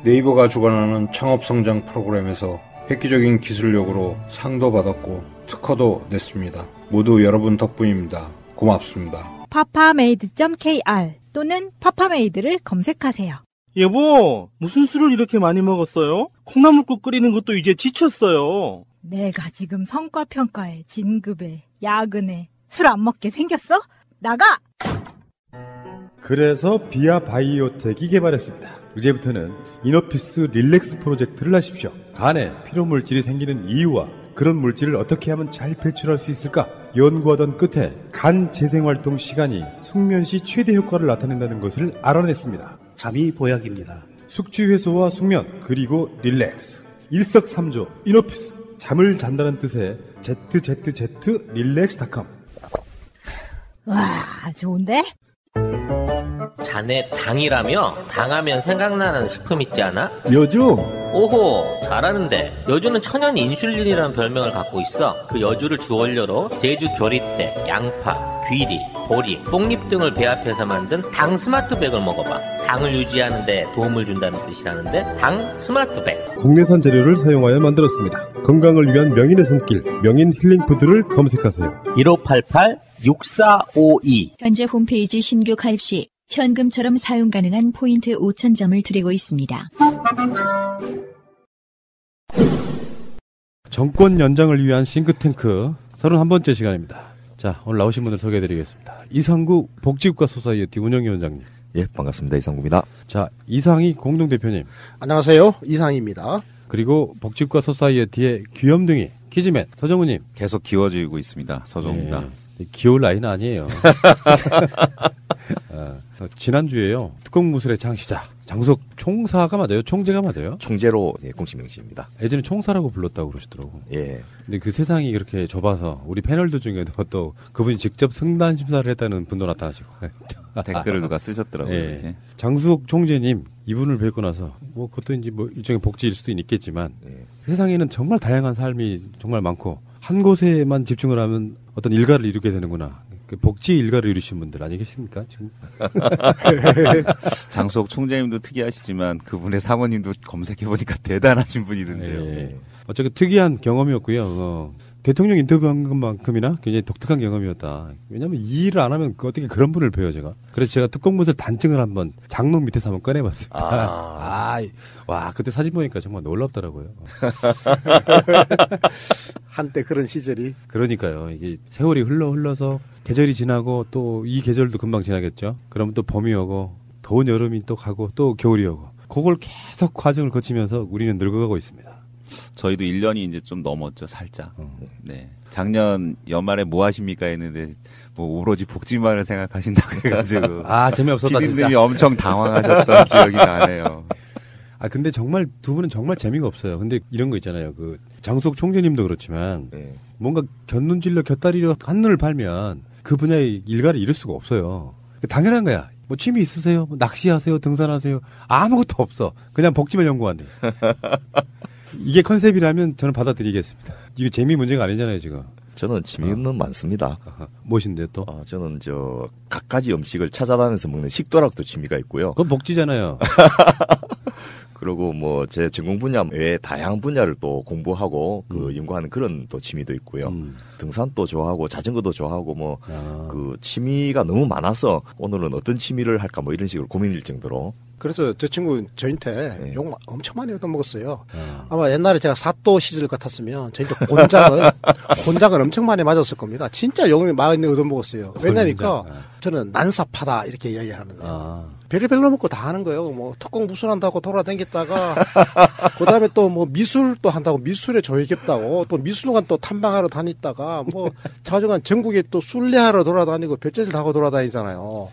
네이버가 주관하는 창업성장 프로그램에서 획기적인 기술력으로 상도 받았고 특허도 냈습니다. 모두 여러분 덕분입니다. 고맙습니다. papaMade.kr 또는 파파메이드를 검색하세요. 여보, 무슨 술을 이렇게 많이 먹었어요? 콩나물국 끓이는 것도 이제 지쳤어요. 내가 지금 성과평가에 진급에 야근에 술 안 먹게 생겼어? 나가! 그래서 비아바이오텍이 개발했습니다. 이제부터는 이너피스 릴렉스 프로젝트를 하십시오. 간에 피로물질이 생기는 이유와 그런 물질을 어떻게 하면 잘 배출할 수 있을까 연구하던 끝에 간 재생활동 시간이 숙면 시 최대 효과를 나타낸다는 것을 알아냈습니다. 잠이 보약입니다. 숙취 해소와 숙면 그리고 릴렉스 일석삼조 이너피스 잠을 잔다는 뜻의 ZZZ 릴렉스.com. 와, 좋은데? 자네 당이라며? 당하면 생각나는 식품 있지 않아? 여주? 오호, 잘하는데. 여주는 천연 인슐린이라는 별명을 갖고 있어. 그 여주를 주원료로 제주 조리대, 양파, 귀리, 보리, 뽕잎 등을 배합해서 만든 당 스마트백을 먹어봐. 당을 유지하는 데 도움을 준다는 뜻이라는데 당 스마트백. 국내산 재료를 사용하여 만들었습니다. 건강을 위한 명인의 손길, 명인 힐링푸드를 검색하세요. 1588 6452. 현재 홈페이지 신규 가입 시 현금처럼 사용 가능한 포인트 5,000점을 드리고 있습니다. 정권 연장을 위한 싱크탱크 31번째 시간입니다. 자, 오늘 나오신 분들 소개해드리겠습니다. 이상구 복지국가 소사이어티 운영위원장님. 예, 반갑습니다. 이상구입니다. 자, 이상희 공동대표님. 안녕하세요. 이상희입니다. 그리고 복지국가 소사이어티의 귀염둥이 키즈맨 서정우님. 계속 기워지고 있습니다. 서정우입니다. 네, 귀여울 나이는 아니에요. 지난주에요. 특공무술의 창시자 장수석 총사가 맞아요? 총재가 맞아요? 총재로 공식 명시입니다. 예전에 총사라고 불렀다고 그러시더라고. 예. 근데 그 세상이 그렇게 좁아서 우리 패널들 중에도 또 그분이 직접 승단 심사를 했다는 분도 나타나시고. 댓글을 누가 쓰셨더라고요. 예. 이렇게. 장수석 총재님 이분을 뵙고 나서 뭐 그것도 이제 뭐 일종의 복지일 수도 있겠지만 세상에는 정말 다양한 삶이 정말 많고 한 곳에만 집중을 하면 어떤 일가를 이루게 되는구나. 그 복지 일가를 이루신 분들 아니겠습니까? 지금 장수석 총재님도 특이하시지만 그분의 사모님도 검색해보니까 대단하신 분이던데요. 예. 어쨌든 특이한 경험이었고요. 대통령 인터뷰한 것만큼이나 굉장히 독특한 경험이었다. 왜냐하면 이 일을 안 하면 어떻게 그런 분을 뵈요, 제가. 그래서 제가 특공무술 단증을 한번 장롱 밑에서 한번 꺼내봤습니다. 와, 그때 사진 보니까 정말 놀랍더라고요. 한때 그런 시절이. 그러니까요. 이게 세월이 흘러서 계절이 지나고 또 이 계절도 금방 지나겠죠. 그러면 또 봄이 오고 더운 여름이 또 가고 또 겨울이 오고 그걸 계속 과정을 거치면서 우리는 늙어가고 있습니다. 저희도 1년이 이제 좀 넘었죠, 살짝. 네. 작년 연말에 뭐 하십니까 했는데, 뭐, 오로지 복지만을 생각하신다고 해가지고. 재미없었다, 진짜. PD님이 엄청 당황하셨던 기억이 나네요. 근데 정말 두 분은 정말 재미가 없어요. 근데 이런 거 있잖아요. 그, 장수석 총재님도 그렇지만, 뭔가 곁눈질러 곁다리로 한눈을 팔면 그 분야의 일가를 이룰 수가 없어요. 당연한 거야. 뭐 취미 있으세요? 뭐 낚시하세요? 등산하세요? 아무것도 없어. 그냥 복지만 연구하네. 이게 컨셉이라면 저는 받아들이겠습니다. 이게 재미 문제가 아니잖아요, 지금. 저는 취미는 많습니다. 무엇인데요, 또? 저는 갖가지 음식을 찾아다니면서 먹는 식도락도 취미가 있고요. 그건 복지잖아요. 그리고 뭐 제 전공 분야 외에 다양한 분야를 또 공부하고 연구하는 그런 또 취미도 있고요. 등산도 좋아하고 자전거도 좋아하고 뭐 그 취미가 너무 많아서 오늘은 어떤 취미를 할까 뭐 이런 식으로 고민일 정도로. 그래서 저 친구 저한테 욕 엄청 많이 얻어먹었어요. 아마 옛날에 제가 사또 시절 같았으면 저한테 곤장을 엄청 많이 맞았을 겁니다. 진짜 욕을 많이 얻어먹었어요. 왜냐니까 저는 난삽하다 이렇게 이야기하는데 별의별로 먹고 다 하는 거예요. 뭐 특공 무술한다고 돌아다녔다가 그다음에 또 뭐 미술도 한다고 미술에 조예겹다고 또 미술관 또 탐방하러 다녔다가 뭐 자주간 전국에 또 순례하러 돌아다니고 별짓을 하고 돌아다니잖아요.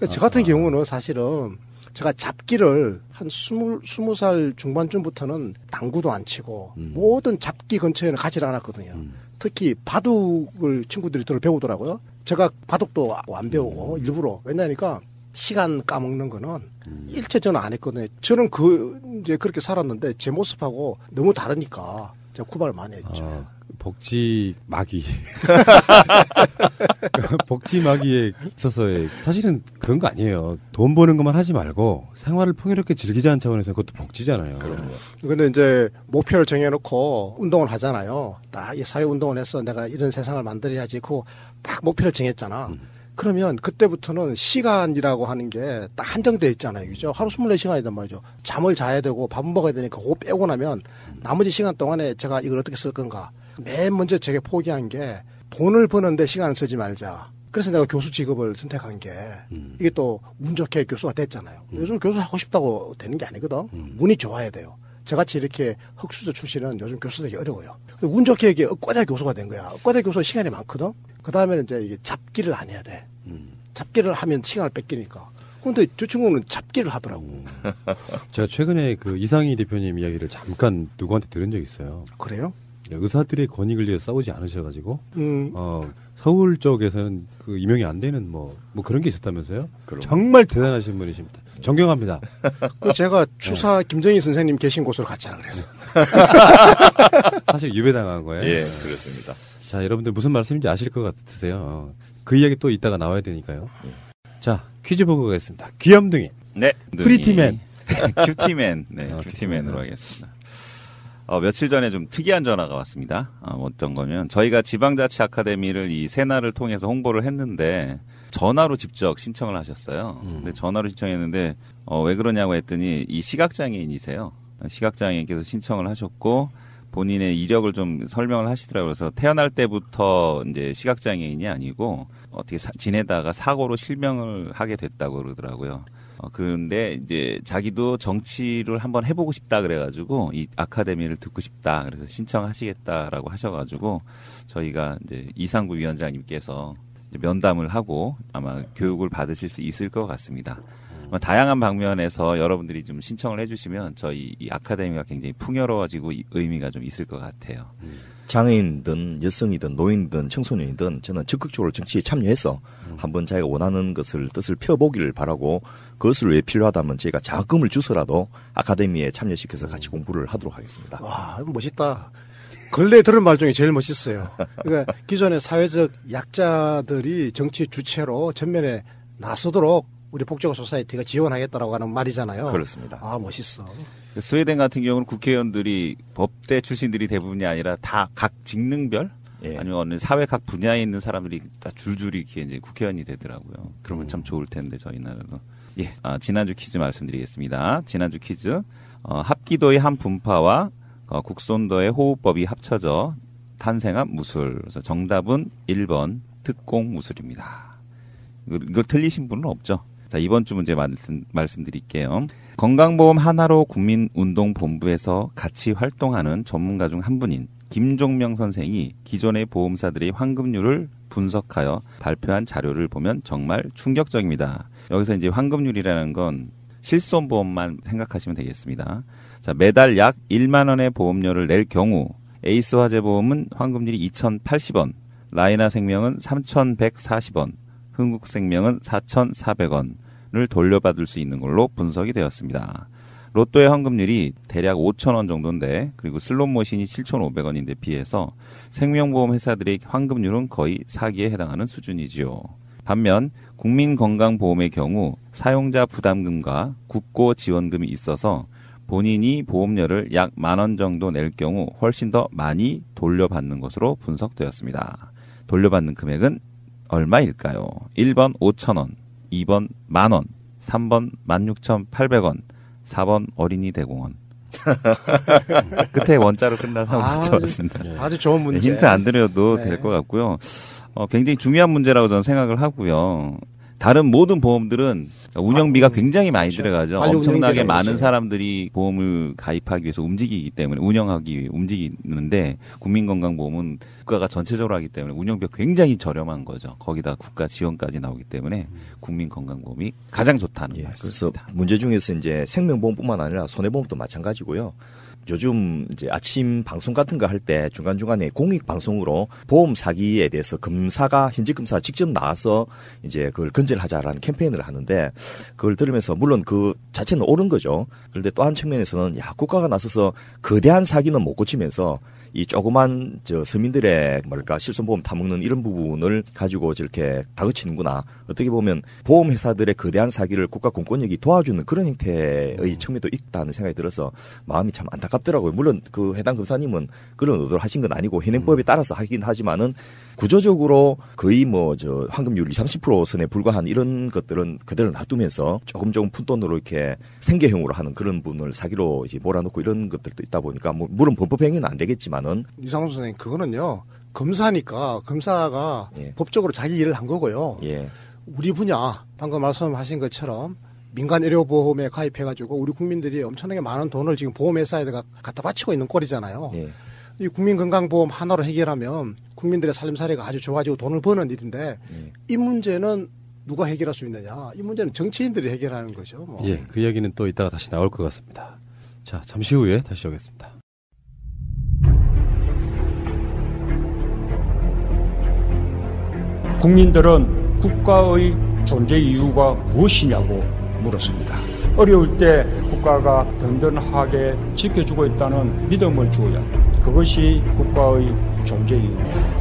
저 같은 경우는 사실은 제가 잡기를 한 20살 중반쯤부터는 당구도 안 치고 모든 잡기 근처에는 가지를 않았거든요. 특히 바둑을 친구들이 저를 배우더라고요. 제가 바둑도 안 배우고 일부러. 왜냐니까 시간 까먹는 거는 일체 저는 안 했거든요. 저는 이제 그렇게 살았는데 제 모습하고 너무 다르니까 제가 구박을 많이 했죠. 복지 마귀. 복지 마귀에 있어서의 사실은 그런 거 아니에요. 돈 버는 것만 하지 말고 생활을 풍요롭게 즐기자는 차원에서 그것도 복지잖아요. 그럼요. 근데 이제 목표를 정해놓고 운동을 하잖아요. 딱 이 사회 운동을 해서 내가 이런 세상을 만들어야지 그 딱 목표를 정했잖아. 그러면 그때부터는 시간이라고 하는 게 딱 한정되어 있잖아요. 그죠? 하루 24시간이란 말이죠. 잠을 자야 되고 밥 먹어야 되니까 그거 빼고 나면 나머지 시간 동안에 제가 이걸 어떻게 쓸 건가. 맨 먼저 제게 포기한 게 돈을 버는데 시간을 쓰지 말자. 그래서 내가 교수 직업을 선택한 게 이게 또 운 좋게 교수가 됐잖아요. 요즘 교수 하고 싶다고 되는 게 아니거든. 운이 좋아야 돼요. 저같이 이렇게 흑수저 출신은 요즘 교수 되기 어려워요. 운 좋게 이게 엇과대 교수가 된 거야. 엇과대 교수가 시간이 많거든. 그 다음에는 이제 이게 잡기를 안 해야 돼. 잡기를 하면 시간을 뺏기니까. 근데 저 친구는 잡기를 하더라고. 제가 최근에 그 이상희 대표님 이야기를 잠깐 누구한테 들은 적이 있어요. 그래요? 의사들의 권익을 위해 싸우지 않으셔가지고 서울 쪽에서는 그 임용이 안 되는 뭐 그런 게 있었다면서요? 정말 대단하신 분이십니다. 존경합니다. 그 제가 추사 김정희 선생님 계신 곳으로 갔잖아 그래서. 사실 유배당한 거예요. 예, 그렇습니다. 자, 여러분들 무슨 말씀인지 아실 것 같으세요. 그 이야기 또 이따가 나와야 되니까요. 자, 퀴즈 보고 가겠습니다. 귀염둥이. 네. 프리티맨. 큐티맨. 네, 큐티맨으로 하겠습니다. 며칠 전에 좀 특이한 전화가 왔습니다. 어떤 거면 저희가 지방자치 아카데미를 이 새날을 통해서 홍보를 했는데 전화로 직접 신청을 하셨어요. 근데 전화로 신청했는데 왜 그러냐고 했더니 이 시각장애인이세요. 시각장애인께서 신청을 하셨고 본인의 이력을 좀 설명을 하시더라고요. 그래서 태어날 때부터 이제 시각장애인이 아니고 어떻게 지내다가 사고로 실명을 하게 됐다고 그러더라고요. 그런데 이제 자기도 정치를 한번 해보고 싶다 그래가지고 이 아카데미를 듣고 싶다 그래서 신청하시겠다라고 하셔가지고 저희가 이제 이상구 위원장님께서 이제 면담을 하고 아마 교육을 받으실 수 있을 것 같습니다. 다양한 방면에서 여러분들이 좀 신청을 해주시면 저희 이 아카데미가 굉장히 풍요로워지고 의미가 좀 있을 것 같아요. 장애인이든 여성이든 노인이든 청소년이든 저는 적극적으로 정치에 참여해서 한번 자기가 원하는 뜻을 펴보기를 바라고 그것을 위해 필요하다면 저희가 자금을 주서라도 아카데미에 참여시켜서 같이 공부를 하도록 하겠습니다. 와, 멋있다. 근래 들은 말 중에 제일 멋있어요. 그러니까 기존의 사회적 약자들이 정치 주체로 전면에 나서도록 우리 복지가 소사이티가 지원하겠다라고 하는 말이잖아요. 그렇습니다. 아, 멋있어. 스웨덴 같은 경우는 국회의원들이 법대 출신들이 대부분이 아니라 다 각 직능별 아니면 어느 사회 각 분야에 있는 사람들이 다 줄줄이 이제 국회의원이 되더라고요. 그러면 참 좋을 텐데 저희 나라도. 지난주 퀴즈 말씀드리겠습니다. 지난주 퀴즈 합기도의 한 분파와 국손도의 호흡법이 합쳐져 탄생한 무술. 그래서 정답은 1번 특공무술입니다. 이거 틀리신 분은 없죠? 자, 이번 주 문제 말씀드릴게요. 건강보험 하나로 국민운동본부에서 같이 활동하는 전문가 중 한 분인 김종명 선생이 기존의 보험사들의 환급률을 분석하여 발표한 자료를 보면 정말 충격적입니다. 여기서 이제 환급률이라는 건 실손보험만 생각하시면 되겠습니다. 자, 매달 약 1만 원의 보험료를 낼 경우 에이스 화재보험은 환급률이 2,080원, 라이나 생명은 3,140원, 흥국생명은 4,400원을 돌려받을 수 있는 걸로 분석이 되었습니다. 로또의 환급률이 대략 5,000원 정도인데 그리고 슬롯머신이 7,500원인데 비해서 생명보험 회사들의 환급률은 거의 사기에 해당하는 수준이지요. 반면 국민건강보험의 경우 사용자 부담금과 국고지원금이 있어서 본인이 보험료를 약 10,000원 정도 낼 경우 훨씬 더 많이 돌려받는 것으로 분석되었습니다. 돌려받는 금액은 얼마일까요? 1번 5,000원, 2번 10,000원, 3번 16,800원, 4번 어린이 대공원. 끝에 원자로 끝나서 맞춰봤습니다. 아주 좋은 문제. 힌트 안 드려도 될 것 같고요. 굉장히 중요한 문제라고 저는 생각을 하고요. 다른 모든 보험들은 운영비가 굉장히 많이 들어가죠. 엄청나게 많은 사람들이 보험을 가입하기 위해서 움직이기 때문에 움직이는데 국민건강보험은 국가가 전체적으로 하기 때문에 운영비가 굉장히 저렴한 거죠. 거기다 국가 지원까지 나오기 때문에 국민건강보험이 가장 좋다는 말씀입니다. 그래서 문제 중에서 이제 생명보험뿐만 아니라 손해보험도 마찬가지고요. 요즘 이제 아침 방송 같은 거 할 때 중간중간에 공익 방송으로 보험 사기에 대해서 검사가 현직 검사가 직접 나와서 이제 그걸 근절을 하자라는 캠페인을 하는데 그걸 들으면서 물론 그 자체는 옳은 거죠. 그런데 또 한 측면에서는 국가가 나서서 거대한 사기는 못 고치면서 이 조그만 서민들의 실손보험 타먹는 이런 부분을 가지고 저렇게 다그치는구나. 어떻게 보면 보험회사들의 거대한 사기를 국가 공권력이 도와주는 그런 형태의 측면도 있다는 생각이 들어서 마음이 참 안타깝더라고요. 물론 그 해당 검사님은 그런 의도를 하신 건 아니고 현행법에 따라서 하긴 하지만은 구조적으로 거의 환급률 20, 30% 선에 불과한 이런 것들은 그대로 놔두면서 조금 푼돈으로 이렇게 생계형으로 하는 그런 분을 사기로 이제 몰아넣고 이런 것들도 있다 보니까 물론 범법행위는 안 되겠지만은 이상훈 선생님 그거는요 검사니까 검사가 법적으로 자기 일을 한 거고요. 우리 분야 방금 말씀하신 것처럼 민간 의료보험에 가입해가지고 우리 국민들이 엄청나게 많은 돈을 지금 보험회사에다가 갖다 바치고 있는 꼴이잖아요. 이 국민건강보험 하나로 해결하면 국민들의 삶살이가 아주 좋아지고 돈을 버는 일인데 이 문제는 누가 해결할 수 있느냐? 이 문제는 정치인들이 해결하는 거죠. 그 이야기는 또 이따가 다시 나올 것 같습니다. 자, 잠시 후에 다시 오겠습니다. 국민들은 국가의 존재 이유가 무엇이냐고 물었습니다. 어려울 때 국가가 든든하게 지켜주고 있다는 믿음을 주어야 합니다. 그것이 국가의 존재 이유입니다.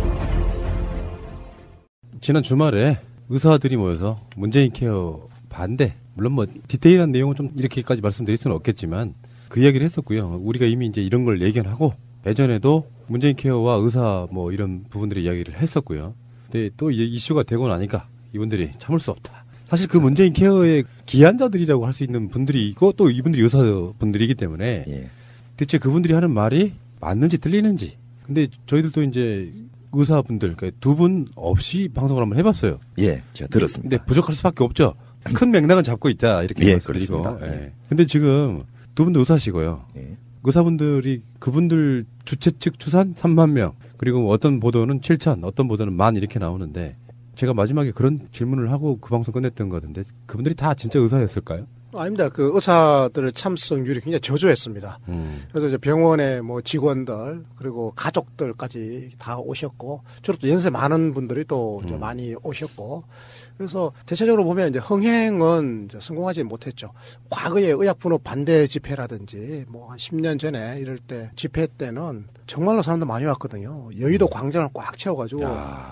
지난 주말에 의사들이 모여서 문재인 케어 반대, 물론 디테일한 내용은 좀 이렇게까지 말씀드릴 수는 없겠지만 그 이야기를 했었고요. 우리가 이미 이제 이런 걸 예견하고 예전에도 문재인 케어와 의사 뭐 이런 부분들의 이야기를 했었고요. 근데 또 이슈가 되고 나니까 이분들이 참을 수 없다. 사실 그 문재인 케어의 기한자들이라고 할 수 있는 분들이 있고 또 이분들이 의사분들이기 때문에 예. 대체 그분들이 하는 말이 맞는지 틀리는지. 근데 저희들도 이제 의사분들 그러니까 두 분 없이 방송을 한번 해봤어요. 예, 제가 들었습니다. 근데 부족할 수밖에 없죠. 큰 맥락은 잡고 있다 이렇게 예, 말씀드리고. 그렇습니다. 예. 근데 지금 두 분도 의사시고요. 예. 의사분들이 그분들 주최 측 추산 3만 명 그리고 어떤 보도는 7천 어떤 보도는 10,000 이렇게 나오는데 제가 마지막에 그런 질문을 하고 그 방송 끝냈던 것 같은데 그분들이 다 진짜 의사였을까요? 아닙니다. 그 의사들의 참석률이 굉장히 저조했습니다. 그래서 이제 병원의 뭐 직원들 그리고 가족들까지 다 오셨고 주로 또 연세 많은 분들이 또 이제 많이 오셨고 그래서 대체적으로 보면 이제 흥행은 이제 성공하지 못했죠. 과거에 의약분업 반대 집회라든지 뭐 한 10년 전에 이럴 때 집회 때는 정말로 사람들 많이 왔거든요. 여의도 광장을 꽉 채워가지고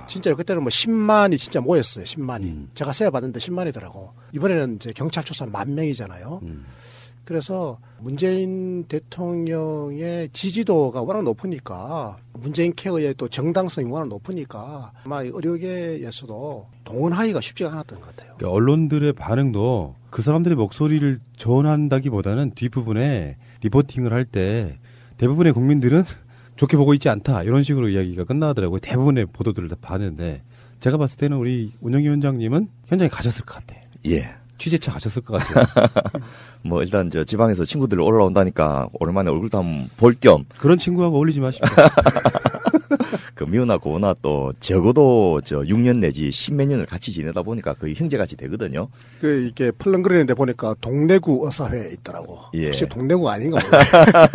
진짜로 그때는 뭐 10만이 진짜 모였어요. 10만이. 제가 세어 봤는데 10만이더라고. 이번에는 이제 경찰 추산 10,000명이잖아요. 그래서 문재인 대통령의 지지도가 워낙 높으니까 문재인 케어의 또 정당성이 워낙 높으니까 아마 의료계에서도 동원하기가 쉽지가 않았던 것 같아요. 그러니까 언론들의 반응도 그 사람들의 목소리를 전한다기보다는 뒷부분에 리포팅을 할 때 대부분의 국민들은 좋게 보고 있지 않다 이런 식으로 이야기가 끝나더라고요. 대부분의 보도들을 다 봤는데 제가 봤을 때는 우리 운영위원장님은 현장에 가셨을 것 같아요. 예. 취재차 가셨을 것 같아요. 뭐 일단 저 지방에서 친구들 올라온다니까 오랜만에 얼굴도 한번 볼 겸 그런 친구하고 어울리지 마십시오. 그 미우나 고우나 또 적어도 저 6년 내지 10몇 년을 같이 지내다 보니까 거의 형제같이 되거든요. 그 이게 펄렁거리는데 보니까 동래구 의사회 있더라고. 예. 혹시 동래구 아닌가 모르겠어요.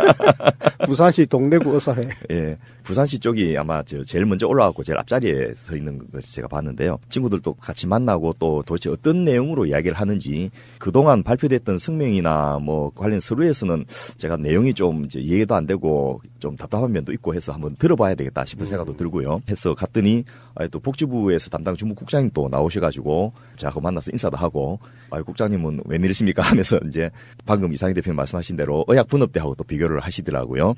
부산시 동래구 의사회. 예. 부산시 쪽이 아마 저 제일 먼저 올라왔고 제일 앞자리에 서 있는 걸 제가 봤는데요. 친구들도 같이 만나고 또 도대체 어떤 내용으로 이야기를 하는지 그동안 발표됐던 성명이나 뭐 관련 서류에서는 제가 내용이 좀 이제 이해도 안 되고 좀 답답한 면도 있고 해서 한번 들어봐야 되겠다 싶은 생각도 들고요. 해서 갔더니 또 복지부에서 담당 주무국장님 또 나오셔가지고 제가 만나서 인사도 하고 국장님은 웬일이십니까 하면서 이제 방금 이상희 대표님 말씀하신 대로 의약분업대하고 또 비교를 하시더라고요.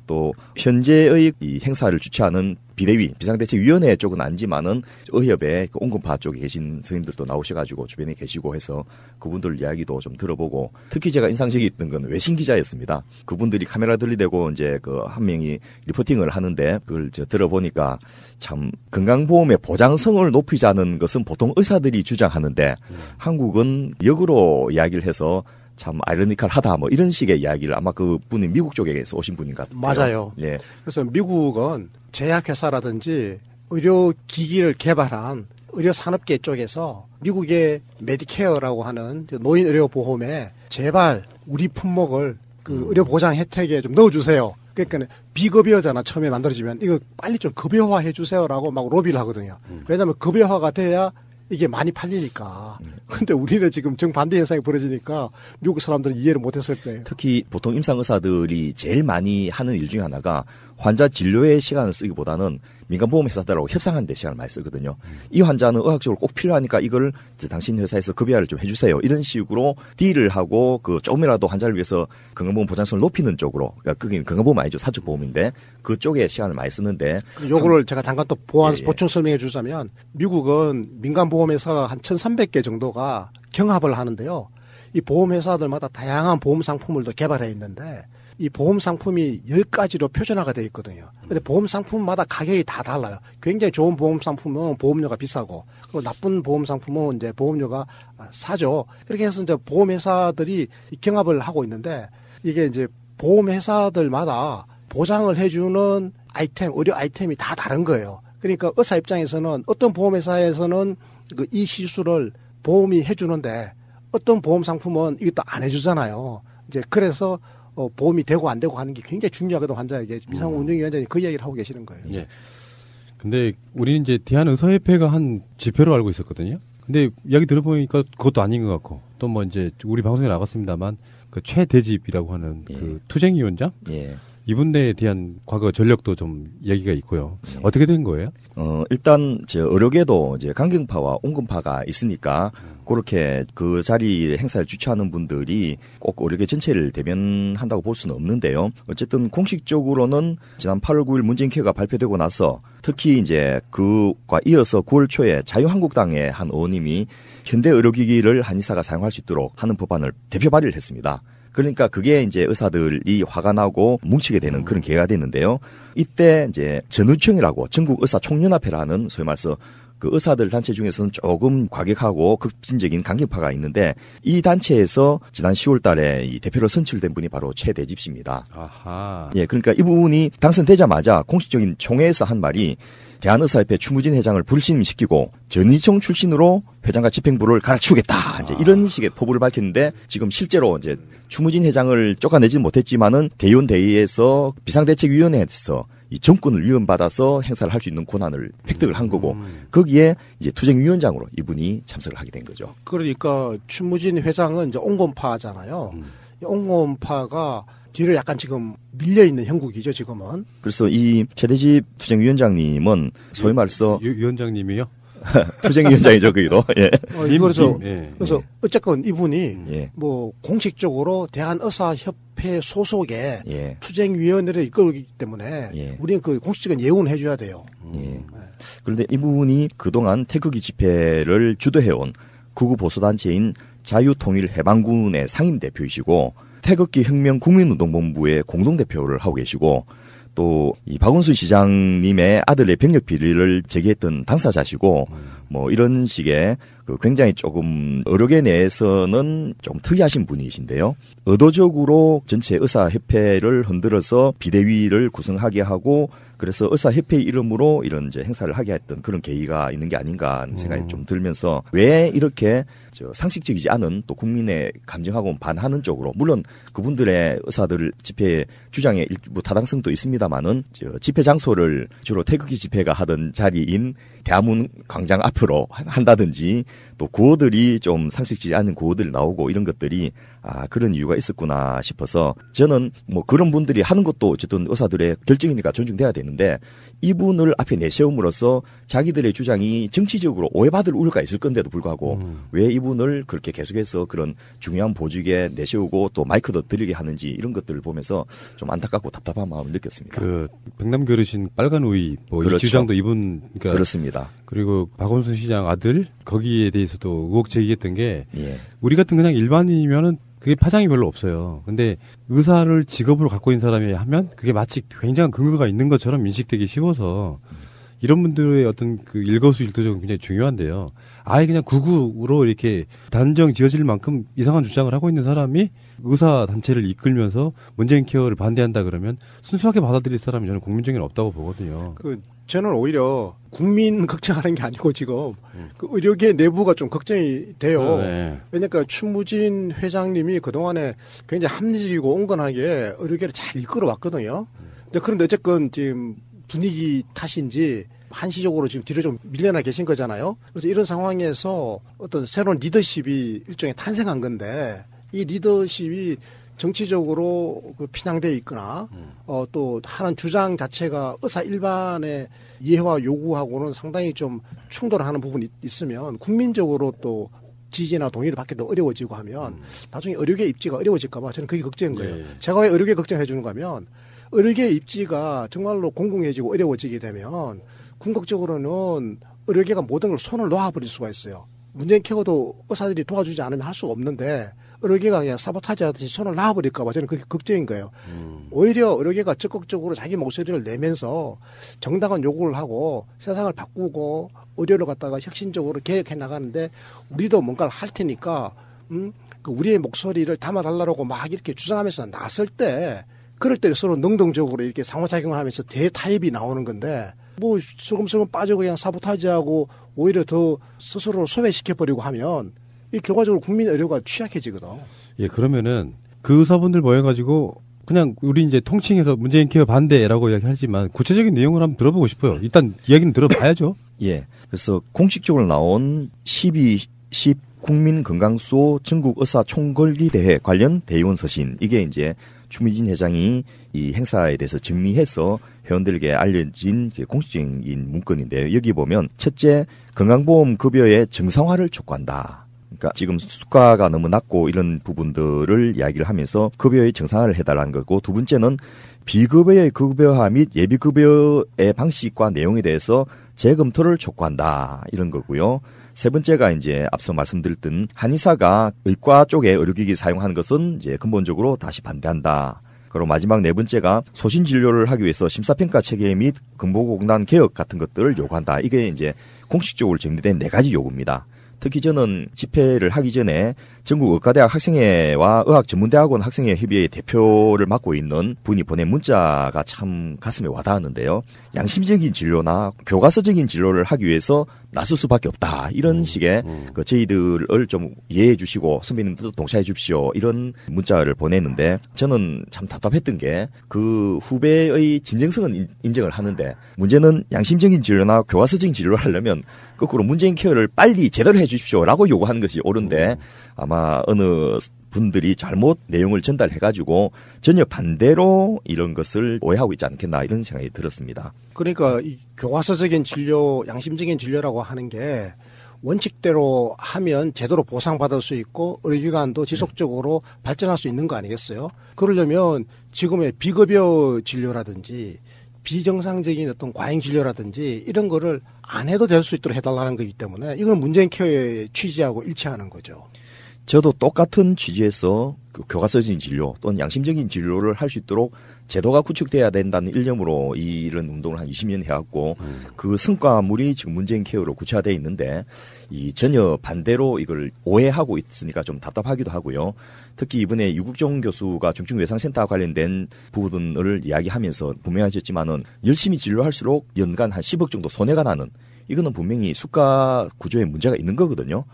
또 현재의 이 행사를 주최하는 비대위 비상대책위원회 쪽은 아니지만은 의협의 그 온건파 쪽에 계신 선생님들도 나오셔가지고 주변에 계시고 해서 그분들 이야기도 좀 들어보고 특히 제가 인상적이었던 건 외신 기자였습니다. 그분들이 카메라 들이대고 이제 그 한 명이 리포팅을 하는데 그걸 저 들어보니까 참 건강보험의 보장성을 높이자는 것은 보통 의사들이 주장하는데 한국은 역으로 이야기를 해서 참 아이러니컬하다 뭐 이런 식의 이야기를 아마 그 분이 미국 쪽에서 오신 분인 것 같아요. 맞아요. 예. 그래서 미국은 제약회사라든지 의료기기를 개발한 의료산업계 쪽에서 미국의 메디케어라고 하는 노인 의료보험에 제발 우리 품목을 그 의료보장 혜택에 좀 넣어주세요. 그러니까 비급여잖아. 처음에 만들어지면 이거 빨리 좀 급여화해 주세요라고 막 로비를 하거든요. 왜냐하면 급여화가 돼야 이게 많이 팔리니까. 근데 우리는 지금 정반대 현상이 벌어지니까 미국 사람들은 이해를 못했을 거예요. 특히 보통 임상의사들이 제일 많이 하는 일 중에 하나가 환자 진료에 시간을 쓰기보다는 민간보험 회사들하고 협상하는 데 시간을 많이 쓰거든요. 이 환자는 의학적으로 꼭 필요하니까 이걸 당신 회사에서 급여를 좀 해주세요. 이런 식으로 딜을 하고 그 조금이라도 환자를 위해서 건강보험 보장성을 높이는 쪽으로, 그러니까 그게 건강보험 아니죠. 사적보험인데 그쪽에 시간을 많이 쓰는데. 요거를 제가 잠깐 또 보충 설명해 주자면 미국은 민간보험회사가 한 1,300개 정도가 경합을 하는데요. 이 보험회사들마다 다양한 보험 상품을 또 개발해 있는데 이 보험 상품이 10가지로 표준화가 되어 있거든요. 근데 보험 상품마다 가격이 다 달라요. 굉장히 좋은 보험 상품은 보험료가 비싸고, 그리고 나쁜 보험 상품은 이제 보험료가 싸죠. 그렇게 해서 이제 보험회사들이 경합을 하고 있는데, 이게 이제 보험회사들마다 보장을 해주는 아이템, 의료 아이템이 다 다른 거예요. 그러니까 의사 입장에서는 어떤 보험회사에서는 이 시술을 보험이 해주는데, 어떤 보험 상품은 이것도 안 해주잖아요. 이제 그래서 보험이 되고 안 되고 하는 게 굉장히 중요하거든, 환자에게. 미상호 운영위원장이 그 이야기를 하고 계시는 거예요. 예. 근데 우리는 이제 대한의사협회가 한 지표로 알고 있었거든요. 근데 이야기 들어보니까 그것도 아닌 것 같고, 또 뭐 이제 우리 방송에 나갔습니다만 그 최대집이라고 하는 그 투쟁위원장, 이분에 대한 과거 전력도 좀 얘기가 있고요. 네. 어떻게 된 거예요? 일단 의료계도 이제 강경파와 온건파가 있으니까 그렇게 그 자리 행사를 주최하는 분들이 꼭 의료계 전체를 대변한다고 볼 수는 없는데요. 어쨌든 공식적으로는 지난 8월 9일 문재인 케어가 발표되고 나서 특히 이제 그과 이어서 9월 초에 자유한국당의 한 의원님이 현대 의료기기를 한의사가 사용할 수 있도록 하는 법안을 대표 발의를 했습니다. 그러니까 그게 이제 의사들이 화가 나고 뭉치게 되는 그런 계기가 됐는데요. 이때 이제 전의총이라고 전국 의사 총연합회라는 소위 말해서 그 의사들 단체 중에서는 조금 과격하고 급진적인 강경파가 있는데 이 단체에서 지난 10월 달에 이 대표로 선출된 분이 바로 최대집 씨입니다. 아하. 예, 그러니까 이분이 당선되자마자 공식적인 총회에서 한 말이 대한의사협회 추무진 회장을 불신임시키고 전의총 출신으로 회장과 집행부를 갈아치우겠다. 이제 이런 식의 포부를 밝혔는데 지금 실제로 이제 추무진 회장을 쫓아내지는 못했지만은 대의원 대의에서 비상대책위원회에서 이 정권을 위헌받아서 행사를 할 수 있는 권한을 획득을 한 거고 거기에 이제 투쟁위원장으로 이분이 참석을 하게 된 거죠. 그러니까 추무진 회장은 이제 온건파잖아요. 온건파가 뒤로 약간 지금 밀려있는 형국이죠, 지금은. 그래서 이 최대집 투쟁위원장님은 소위 말해서. 위원장님이요? 투쟁위원장이죠, 거기도. 예. 그래서 어쨌건 이분이 뭐 공식적으로 대한의사협회 소속의 투쟁위원회를 이끌기 때문에 우리는 그 공식적인 예우는 해줘야 돼요. 그런데 이분이 그동안 태극기 집회를 주도해온 극우 보수단체인 자유통일해방군의 상임대표이시고 태극기 혁명 국민운동본부의 공동대표를 하고 계시고 또 이 박원순 시장님의 아들의 병역 비리를 제기했던 당사자시고 뭐 이런 식의 그 굉장히 조금 의료계 내에서는 좀 특이하신 분이신데요. 의도적으로 전체 의사협회를 흔들어서 비대위를 구성하게 하고 그래서 의사협회 이름으로 이런 이제 행사를 하게 했던 그런 계기가 있는 게 아닌가 하는 생각이 좀 들면서 왜 이렇게 상식적이지 않은 또 국민의 감정하고 반하는 쪽으로 물론 그분들의 의사들 집회 주장의 일부 타당성도 있습니다만은 집회 장소를 주로 태극기 집회가 하던 자리인 대한문 광장 앞으로 한다든지 또 구호들이 좀 상식적이지 않은 구호들이 나오고 이런 것들이 그런 이유가 있었구나 싶어서 저는 뭐 그런 분들이 하는 것도 어쨌든 의사들의 결정이니까 존중돼야 되는데 이분을 앞에 내세움으로써 자기들의 주장이 정치적으로 오해받을 우려가 있을 건데도 불구하고 왜 이분을 그렇게 계속해서 그런 중요한 보직에 내세우고 또 마이크도 들리게 하는지 이런 것들을 보면서 좀 안타깝고 답답한 마음을 느꼈습니다. 그 백남 그르신 빨간 우이 뭐 그렇죠. 이 주장도 이분 그러니까 그렇습니다. 그리고 박원순 시장 아들 거기에 대해서도 의혹 제기했던 게 우리 같은 그냥 일반인이면은 그게 파장이 별로 없어요. 근데 의사를 직업으로 갖고 있는 사람이 하면 그게 마치 굉장한 근거가 있는 것처럼 인식되기 쉬워서 이런 분들의 어떤 그 일거수일투족은 굉장히 중요한데요. 아예 그냥 극우로 이렇게 단정 지어질 만큼 이상한 주장을 하고 있는 사람이 의사 단체를 이끌면서 문재인 케어를 반대한다 그러면 순수하게 받아들일 사람이 저는 국민적인 없다고 보거든요. 저는 오히려 국민 걱정하는 게 아니고 지금 그 의료계 내부가 좀 걱정이 돼요. 왜냐니까 추무진 회장님이 그동안에 굉장히 합리적이고 온건하게 의료계를 잘 이끌어 왔거든요. 그런데 어쨌건 지금 분위기 탓인지 한시적으로 지금 뒤로 좀 밀려나 계신 거잖아요. 그래서 이런 상황에서 어떤 새로운 리더십이 일종의 탄생한 건데 이 리더십이 정치적으로 편향되어 있거나 또 하는 주장 자체가 의사 일반의 이해와 요구하고는 상당히 좀 충돌하는 부분이 있으면 국민적으로 또 지지나 동의를 받기도 어려워지고 하면 나중에 의료계 입지가 어려워질까 봐 저는 그게 걱정인 거예요. 제가 왜 의료계 걱정해 주는 거면 의료계 입지가 정말로 공공해지고 어려워지게 되면 궁극적으로는 의료계가 모든 걸 손을 놓아버릴 수가 있어요. 문재인 케어도 의사들이 도와주지 않으면 할 수가 없는데 의료계가 그냥 사보타지 하듯이 손을 놔버릴까 봐 저는 그게 걱정인 거예요. 오히려 의료계가 적극적으로 자기 목소리를 내면서 정당한 요구를 하고 세상을 바꾸고 의료를 갖다가 혁신적으로 개혁해 나가는데 우리도 뭔가를 할 테니까 그 우리의 목소리를 담아달라고 막 이렇게 주장하면서 나설 때 그럴 때 서로 능동적으로 이렇게 상호작용을 하면서 대타협이 나오는 건데 뭐 슬금슬금 빠지고 그냥 사보타지하고 오히려 더 스스로를 소외시켜버리고 하면 이 결과적으로 국민 의료가 취약해지거든. 예, 그러면은 그 의사분들 모여가지고 그냥 우리 이제 통칭해서 문재인 케어 반대라고 이야기하지만 구체적인 내용을 한번 들어보고 싶어요. 일단 이야기는 들어봐야죠. 예. 그래서 공식적으로 나온 10 국민건강수호 전국의사총궐기대회 관련 대의원 서신 이게 이제 추미진 회장이 이 행사에 대해서 정리해서 회원들에게 알려진 공식적인 문건인데요. 여기 보면 첫째, 건강보험 급여의 정상화를 촉구한다. 그러니까 지금 수가가 너무 낮고 이런 부분들을 이야기를 하면서 급여의 정상화를 해달라는 거고, 두 번째는 비급여의 급여화 및 예비급여의 방식과 내용에 대해서 재검토를 촉구한다. 이런 거고요. 세 번째가 이제 앞서 말씀드렸던 한의사가 의과 쪽에 의료기기 사용하는 것은 이제 근본적으로 다시 반대한다. 그리고 마지막 네 번째가 소신 진료를 하기 위해서 심사평가 체계 및 근보공단 개혁 같은 것들을 요구한다. 이게 이제 공식적으로 정리된 네 가지 요구입니다. 특히 저는 집회를 하기 전에 전국 의과대학 학생회와 의학전문대학원 학생회 협의회 대표를 맡고 있는 분이 보낸 문자가 참 가슴에 와닿았는데요. 양심적인 진료나 교과서적인 진료를 하기 위해서 나설 수밖에 없다. 이런 식의 저희들을 좀 이해해 주시고 선배님들도 동참해 주십시오. 이런 문자를 보냈는데 저는 참 답답했던 게 그 후배의 진정성은 인정을 하는데 문제는 양심적인 진료나 교과서적인 진료를 하려면 거꾸로 문재인 케어를 빨리 제대로 해 주십시오라고 요구하는 것이 옳은데 아마 어느 분들이 잘못 내용을 전달해가지고 전혀 반대로 이런 것을 오해하고 있지 않겠나 이런 생각이 들었습니다. 그러니까 이 교과서적인 진료, 양심적인 진료라고 하는 게 원칙대로 하면 제대로 보상받을 수 있고 의료기관도 지속적으로 발전할 수 있는 거 아니겠어요? 그러려면 지금의 비급여 진료라든지 비정상적인 어떤 과잉 진료라든지 이런 거를 안 해도 될 수 있도록 해달라는 거기 때문에 이건 문재인 케어의 취지하고 일치하는 거죠. 저도 똑같은 취지에서 그 교과서적인 진료 또는 양심적인 진료를 할 수 있도록 제도가 구축돼야 된다는 일념으로 이런 운동을 한 20년 해왔고 그 성과물이 지금 문재인 케어로 구체화되어 있는데 이 전혀 반대로 이걸 오해하고 있으니까 좀 답답하기도 하고요. 특히 이번에 유국종 교수가 중증외상센터와 관련된 부분을 이야기하면서 분명하셨지만은 열심히 진료할수록 연간 한 10억 정도 손해가 나는 이거는 분명히 수가 구조에 문제가 있는 거거든요.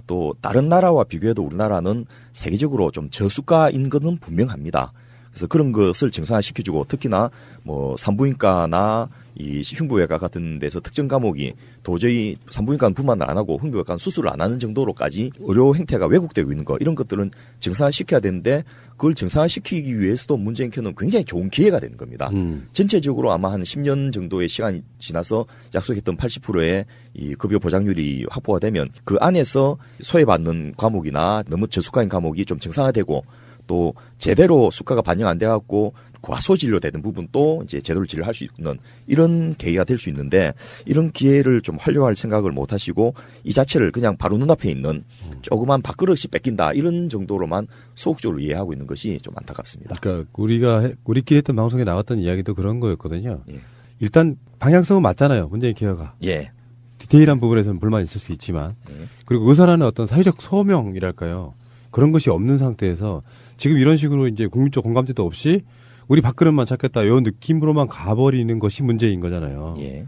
또 다른 나라와 비교해도 우리나라는 세계적으로 좀 저수가인 것은 분명합니다. 그래서 그런 것을 정상화시켜주고 특히나 뭐 산부인과나 이 흉부외과 같은 데서 특정 과목이 도저히 산부인과는 분만을 안 하고 흉부외과는 수술을 안 하는 정도로까지 의료 행태가 왜곡되고 있는 거 이런 것들은 정상화시켜야 되는데 그걸 정상화시키기 위해서도 문재인 케어는 굉장히 좋은 기회가 되는 겁니다. 전체적으로 아마 한 10년 정도의 시간이 지나서 약속했던 80%의 이 급여 보장률이 확보가 되면 그 안에서 소외받는 과목이나 너무 저수가인 과목이 좀 정상화되고 또 제대로 수가가 반영 안 돼갖고 과소진료되는 부분도 이제 제대로 진료할 수 있는 이런 계기가 될 수 있는데 이런 기회를 좀 활용할 생각을 못 하시고 이 자체를 그냥 바로 눈앞에 있는 조그만 밥그릇이 뺏긴다 이런 정도로만 소극적으로 이해하고 있는 것이 좀 안타깝습니다. 그러니까 우리끼리 했던 방송에 나왔던 이야기도 그런 거였거든요. 예. 일단 방향성은 맞잖아요. 문재인 케어가. 예. 디테일한 부분에서는 불만이 있을 수 있지만 그리고 의사라는 어떤 사회적 소명이랄까요. 그런 것이 없는 상태에서 지금 이런 식으로 이제 국민적 공감대도 없이 우리 밥그릇만 찾겠다 이 느낌으로만 가버리는 것이 문제인 거잖아요. 예.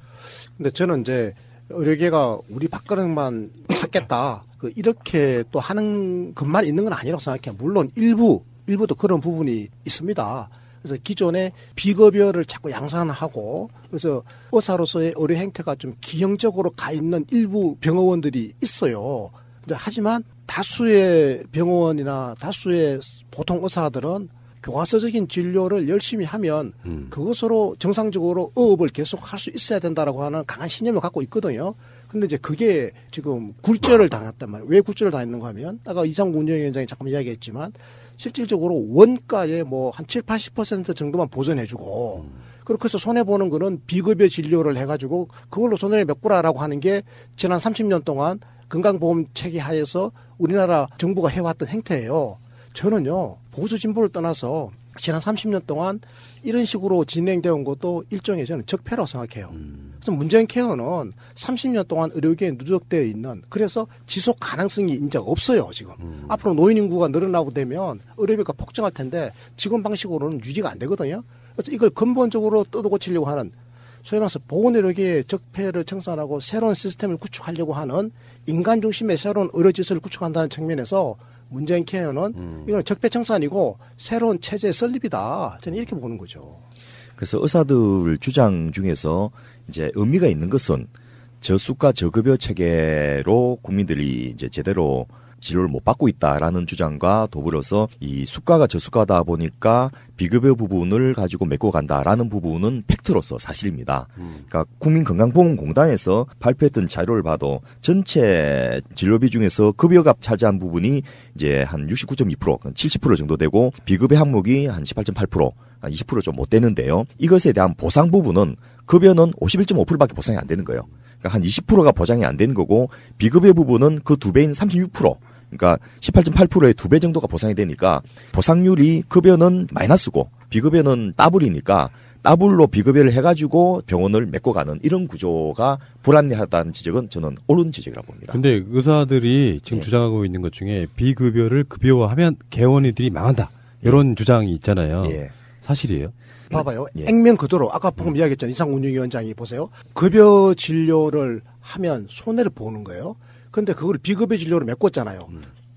근데 저는 이제 의료계가 우리 밥그릇만 찾겠다 이렇게 또 하는 것만 있는 건 아니라고 생각해요. 물론 일부도 그런 부분이 있습니다. 그래서 기존에 비급여를 자꾸 양산하고 그래서 의사로서의 의료 행태가 좀 기형적으로 가 있는 일부 병원들이 있어요. 하지만 다수의 병원이나 다수의 보통 의사들은 교과서적인 진료를 열심히 하면 그것으로 정상적으로 의업을 계속할 수 있어야 된다라고 하는 강한 신념을 갖고 있거든요. 근데 이제 그게 지금 굴절을 당했단 말이에요. 왜 굴절을 당했는가 하면 아까 이상구 운영위원장이 잠깐 이야기했지만 실질적으로 원가의 뭐 한 7, 80% 정도만 보전해주고 그렇게 해서 손해보는 거는 비급여 진료를 해가지고 그걸로 손해를 메꾸라라고 하는 게 지난 30년 동안 건강보험 체계 하에서 우리나라 정부가 해왔던 행태예요. 저는요 보수 진보를 떠나서 지난 30년 동안 이런 식으로 진행되어 온 것도 일종의 저는 적폐라고 생각해요. 그래서 문재인 케어는 30년 동안 의료계에 누적되어 있는 그래서 지속 가능성이 이제 없어요 지금. 앞으로 노인 인구가 늘어나고 되면 의료비가 폭증할 텐데 지금 방식으로는 유지가 안 되거든요. 그래서 이걸 근본적으로 뜯어고치려고 하는 소위 말해서 보건의료계의 적폐를 청산하고 새로운 시스템을 구축하려고 하는 인간 중심의 새로운 의료질서를 구축한다는 측면에서 문재인 케어는 이건 적폐 청산이고 새로운 체제의 설립이다. 저는 이렇게 보는 거죠. 그래서 의사들 주장 중에서 이제 의미가 있는 것은 저수가 저급여 체계로 국민들이 이제 제대로 치료를 못 받고 있다라는 주장과 더불어서 이 수가가 저수가다 보니까 비급여 부분을 가지고 메꿔 간다라는 부분은 팩트로서 사실입니다. 그러니까 국민건강보험공단에서 발표했던 자료를 봐도 전체 진료비 중에서 급여가 차지한 부분이 이제 한 69.2%, 70% 정도 되고 비급여 항목이 한 18.8%, 한 20% 좀 못 되는데요. 이것에 대한 보상 부분은 급여는 51.5%밖에 보상이 안 되는 거예요. 그러니까 한 20%가 보장이 안 되는 거고 비급여 부분은 그 2배인 36%, 그러니까 18.8%의 2배 정도가 보상이 되니까 보상률이 급여는 마이너스고 비급여는 더블이니까 더블로 비급여를 해가지고 병원을 메꿔가는 이런 구조가 불합리하다는 지적은 저는 옳은 지적이라고 봅니다. 근데 의사들이 지금 주장하고 있는 것 중에 비급여를 급여화하면 개원이들이 망한다. 이런 주장이 있잖아요. 사실이에요? 봐봐요. 액면 그대로 아까 방금 이야기했잖아요. 이상운영위원장이 보세요. 급여 진료를 하면 손해를 보는 거예요. 근데 그걸 비급여 진료로 메꿨잖아요.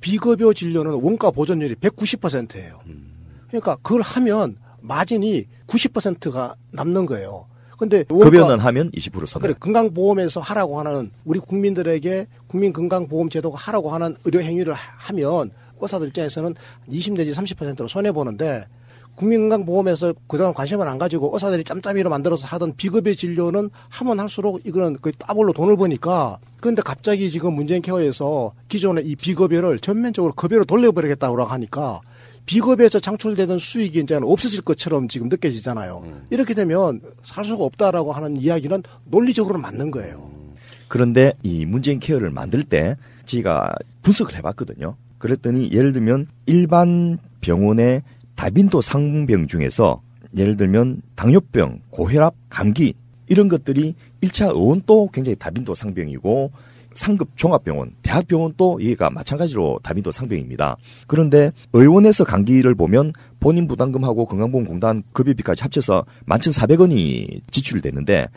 비급여 진료는 원가 보존율이 190%예요. 그러니까 그걸 하면 마진이 90%가 남는 거예요. 근데 급여는 하면 20% 손해. 그래, 건강보험에서 하라고 하는 우리 국민들에게 국민건강보험 제도가 하라고 하는 의료 행위를 하면 의사들 입장에서는 20 내지 30%로 손해 보는데 국민건강보험에서 그동안 관심을 안 가지고 의사들이 짬짬이로 만들어서 하던 비급여 진료는 하면 할수록 이거는 그 더블로 돈을 버니까 그런데 갑자기 지금 문재인 케어에서 기존의 이 비급여를 전면적으로 급여로 돌려버리겠다고 하니까 비급여에서 창출되던 수익이 이제는 없어질 것처럼 지금 느껴지잖아요. 이렇게 되면 살 수가 없다라고 하는 이야기는 논리적으로 맞는 거예요. 그런데 이 문재인 케어를 만들 때 저희가 분석을 해봤거든요. 그랬더니 예를 들면 일반 병원의 다빈도 상병 중에서 예를 들면 당뇨병, 고혈압, 감기 이런 것들이 1차 의원도 굉장히 다빈도 상병이고 상급 종합병원, 대학병원도 얘가 마찬가지로 다빈도 상병입니다. 그런데 의원에서 감기를 보면 본인 부담금하고 건강보험공단 급여비까지 합쳐서 11,400원이 지출되는데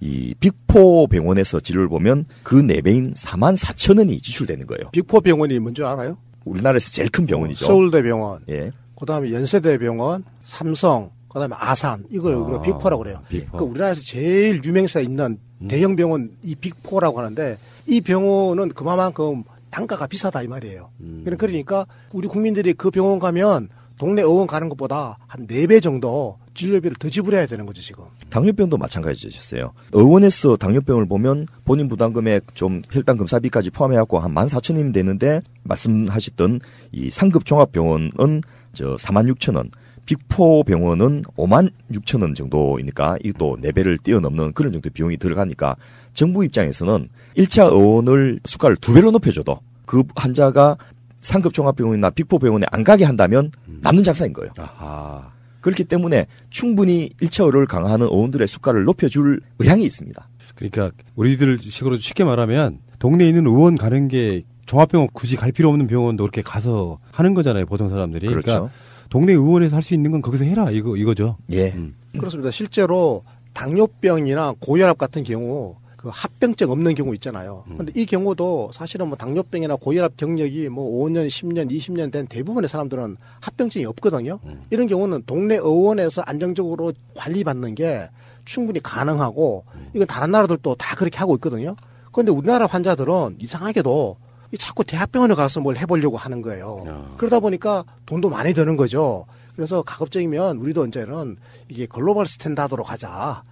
이 빅포 병원에서 진료를 보면 그 4배인 44,000원이 지출되는 거예요. 빅포 병원이 뭔지 알아요? 우리나라에서 제일 큰 병원이죠. 서울대병원. 예. 그다음에 연세대병원, 삼성, 그다음에 아산 이걸 우리가 빅4라고 그래요. 그러니까 우리나라에서 제일 유명세가 있는 대형 병원 이 빅4라고 하는데 이 병원은 그만큼 단가가 비싸다 이 말이에요. 그러니까 우리 국민들이 그 병원 가면 동네 의원 가는 것보다 한 4배 정도 진료비를 더 지불해야 되는 거죠, 지금. 당뇨병도 마찬가지셨어요. 의원에서 당뇨병을 보면 본인 부담금에 좀 혈당 검사비까지 포함해갖고 한 14,000원이 되는데 말씀하셨던 이 상급 종합병원은 46,000원, 빅포 병원은 56,000원 정도이니까 이것도 4배를 뛰어넘는 그런 정도 비용이 들어가니까 정부 입장에서는 1차 의원을 수가를 2배로 높여줘도 그 환자가 상급 종합병원이나 빅포 병원에 안 가게 한다면 남는 장사인 거예요. 아하. 그렇기 때문에 충분히 1차 의료를 강화하는 의원들의 수가를 높여줄 의향이 있습니다. 그러니까 우리들 식으로 쉽게 말하면 동네에 있는 의원 가는 게 종합병원 굳이 갈 필요 없는 병원도 그렇게 가서 하는 거잖아요, 보통 사람들이. 그렇죠. 그러니까 동네 의원에서 할 수 있는 건 거기서 해라 이거죠. 예. 그렇습니다. 실제로 당뇨병이나 고혈압 같은 경우 그 합병증 없는 경우 있잖아요. 근데 이 경우도 사실은 뭐 당뇨병이나 고혈압 경력이 뭐 5년, 10년, 20년 된 대부분의 사람들은 합병증이 없거든요. 이런 경우는 동네 의원에서 안정적으로 관리받는 게 충분히 가능하고 이건 다른 나라들도 다 그렇게 하고 있거든요. 그런데 우리나라 환자들은 이상하게도 자꾸 대학병원에 가서 뭘 해보려고 하는 거예요. 그러다 보니까 돈도 많이 드는 거죠. 그래서 가급적이면 우리도 이제는 이게 글로벌 스탠다드로 가자.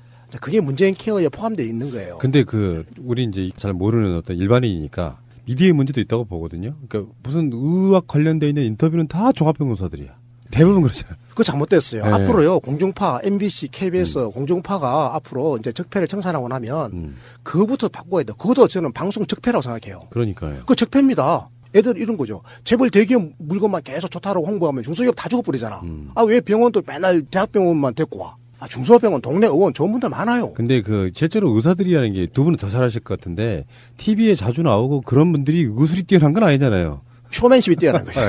그게 문재인 케어에 포함되어 있는 거예요. 근데 우리 이제 잘 모르는 어떤 일반인이니까 미디어의 문제도 있다고 보거든요. 그러니까 무슨 의학 관련돼 있는 인터뷰는 다 종합병원사들이야. 대부분 그렇잖아요. 그거 잘못됐어요. 네. 앞으로요, 공중파, MBC, KBS 공중파가 앞으로 이제 적폐를 청산하고 나면 그거부터 바꿔야 돼요. 그것도 저는 방송 적폐라고 생각해요. 그러니까요. 그거 적폐입니다. 애들 이런 거죠. 재벌 대기업 물건만 계속 좋다고 홍보하면 중소기업 다 죽어버리잖아. 아, 왜 병원도 맨날 대학병원만 데리고 와? 아, 중소병원, 동네 의원 좋은 분들 많아요. 근데 실제로 의사들이라는 게 두 분은 더 잘하실 것 같은데 TV에 자주 나오고 그런 분들이 의술이 뛰어난 건 아니잖아요. 쇼맨십이 뛰어난 거죠.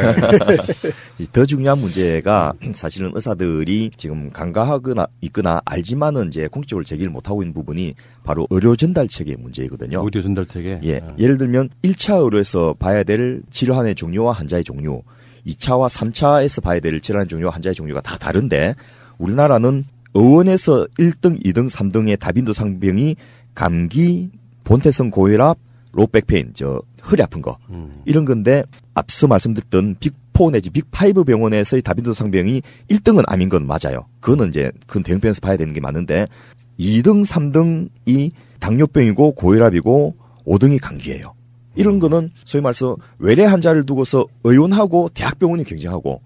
더 중요한 문제가 사실은 의사들이 지금 간과하거나 있거나 알지만은 이제 공식적으로 제기를 못하고 있는 부분이 바로 의료 전달 체계의 문제이거든요. 의료 전달 체계? 예. 예를 들면 1차 의료에서 봐야 될 질환의 종류와 환자의 종류, 2차와 3차에서 봐야 될 질환의 종류와 환자의 종류가 다 다른데 우리나라는 의원에서 1등, 2등, 3등의 다빈도 상병이 감기, 본태성 고혈압, 로우백 페인, 허리 아픈 거. 이런 건데, 앞서 말씀드렸던 빅4 내지 빅5 병원에서의 다빈도 상병이 1등은 암인 건 맞아요. 그건 대형병에서 봐야 되는 게 맞는데, 2등, 3등이 당뇨병이고 고혈압이고 5등이 감기예요. 이런 거는 소위 말해서 외래 환자를 두고서 의원하고 대학병원이 경쟁하고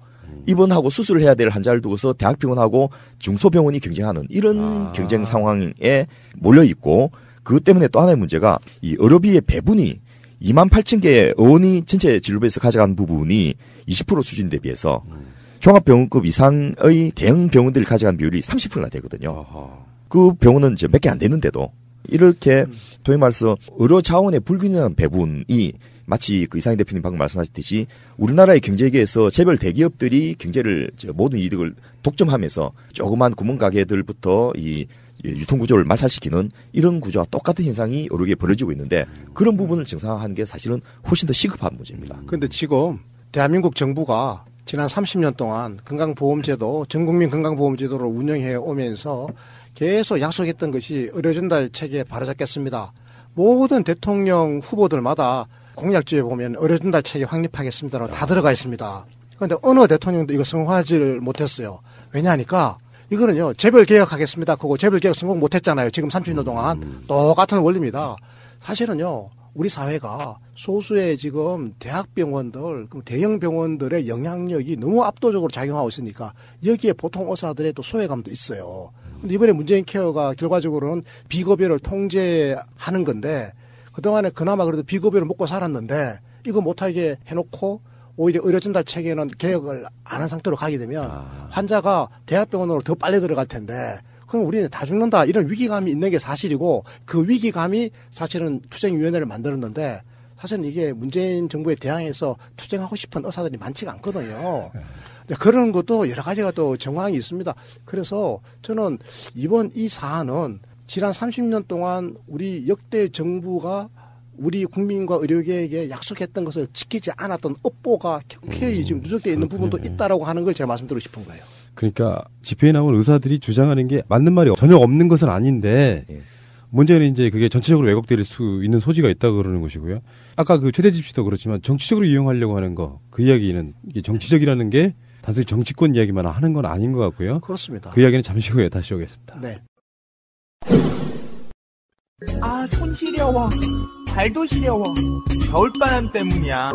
입원하고 수술을 해야 될 환자를 두고서 대학병원하고 중소병원이 경쟁하는 이런 경쟁 상황에 몰려 있고 그것 때문에 또 하나의 문제가 이 의료비의 배분이 28,000개의 의원이 전체 진료비에서 가져간 부분이 20% 수준 대비해서 종합병원급 이상의 대형 병원들이 가져간 비율이 30%나 되거든요. 그 병원은 몇 개 안 되는데도 이렇게 소위 말해서 의료 자원의 불균형한 배분이 마치 그 이상희 대표님 방금 말씀하셨듯이 우리나라의 경제계에서 재벌 대기업들이 경제를 모든 이득을 독점하면서 조그만 구멍 가게들부터 이 유통구조를 말살시키는 이런 구조와 똑같은 현상이 의료계에 벌어지고 있는데 그런 부분을 정상화하는 게 사실은 훨씬 더 시급한 문제입니다. 그런데 지금 대한민국 정부가 지난 30년 동안 건강보험제도, 전국민 건강보험제도를 운영해 오면서 계속 약속했던 것이 의료전달 체계 바로잡겠습니다. 모든 대통령 후보들마다 공약지에 보면 의료전달 체계 확립하겠습니다라고 다 들어가 있습니다. 그런데 어느 대통령도 이거 성공하지를 못했어요. 왜냐하니까 이거는요, 재벌 개혁하겠습니다. 그거 재벌 개혁 성공 못했잖아요. 지금 30년 동안. 똑같은 원리입니다. 사실은요, 우리 사회가 소수의 지금 대학병원들, 대형 병원들의 영향력이 너무 압도적으로 작용하고 있으니까 여기에 보통 의사들의 또 소외감도 있어요. 근데 이번에 문재인 케어가 결과적으로는 비급여를 통제하는 건데 그동안에 그나마 그래도 비급여를 먹고 살았는데 이거 못하게 해놓고 오히려 의료전달 체계는 개혁을 안 한 상태로 가게 되면 환자가 대학병원으로 더 빨리 들어갈 텐데 그럼 우리는 다 죽는다 이런 위기감이 있는 게 사실이고 그 위기감이 사실은 투쟁위원회를 만들었는데 사실은 이게 문재인 정부에 대항해서 투쟁하고 싶은 의사들이 많지가 않거든요. 그런 것도 여러 가지가 또 정황이 있습니다. 그래서 저는 이번 이 사안은 지난 30년 동안 우리 역대 정부가 우리 국민과 의료계에게 약속했던 것을 지키지 않았던 업보가 켜켜이 지금 누적되어 있는 부분도 있다라고 하는 걸 제가 말씀드리고 싶은 거예요. 그러니까 집회에 나온 의사들이 주장하는 게 맞는 말이 전혀 없는 것은 아닌데 문제는 이제 그게 전체적으로 왜곡될 수 있는 소지가 있다고 그러는 것이고요. 아까 그 최대집 씨도 그렇지만 정치적으로 이용하려고 하는 거, 그 이야기는 이게 정치적이라는 게 단순히 정치권 이야기만 하는 건 아닌 것 같고요. 그렇습니다. 그 이야기는 잠시 후에 다시 오겠습니다. 네. 아, 손 시려워. 발도 시려워. 겨울바람 때문이야.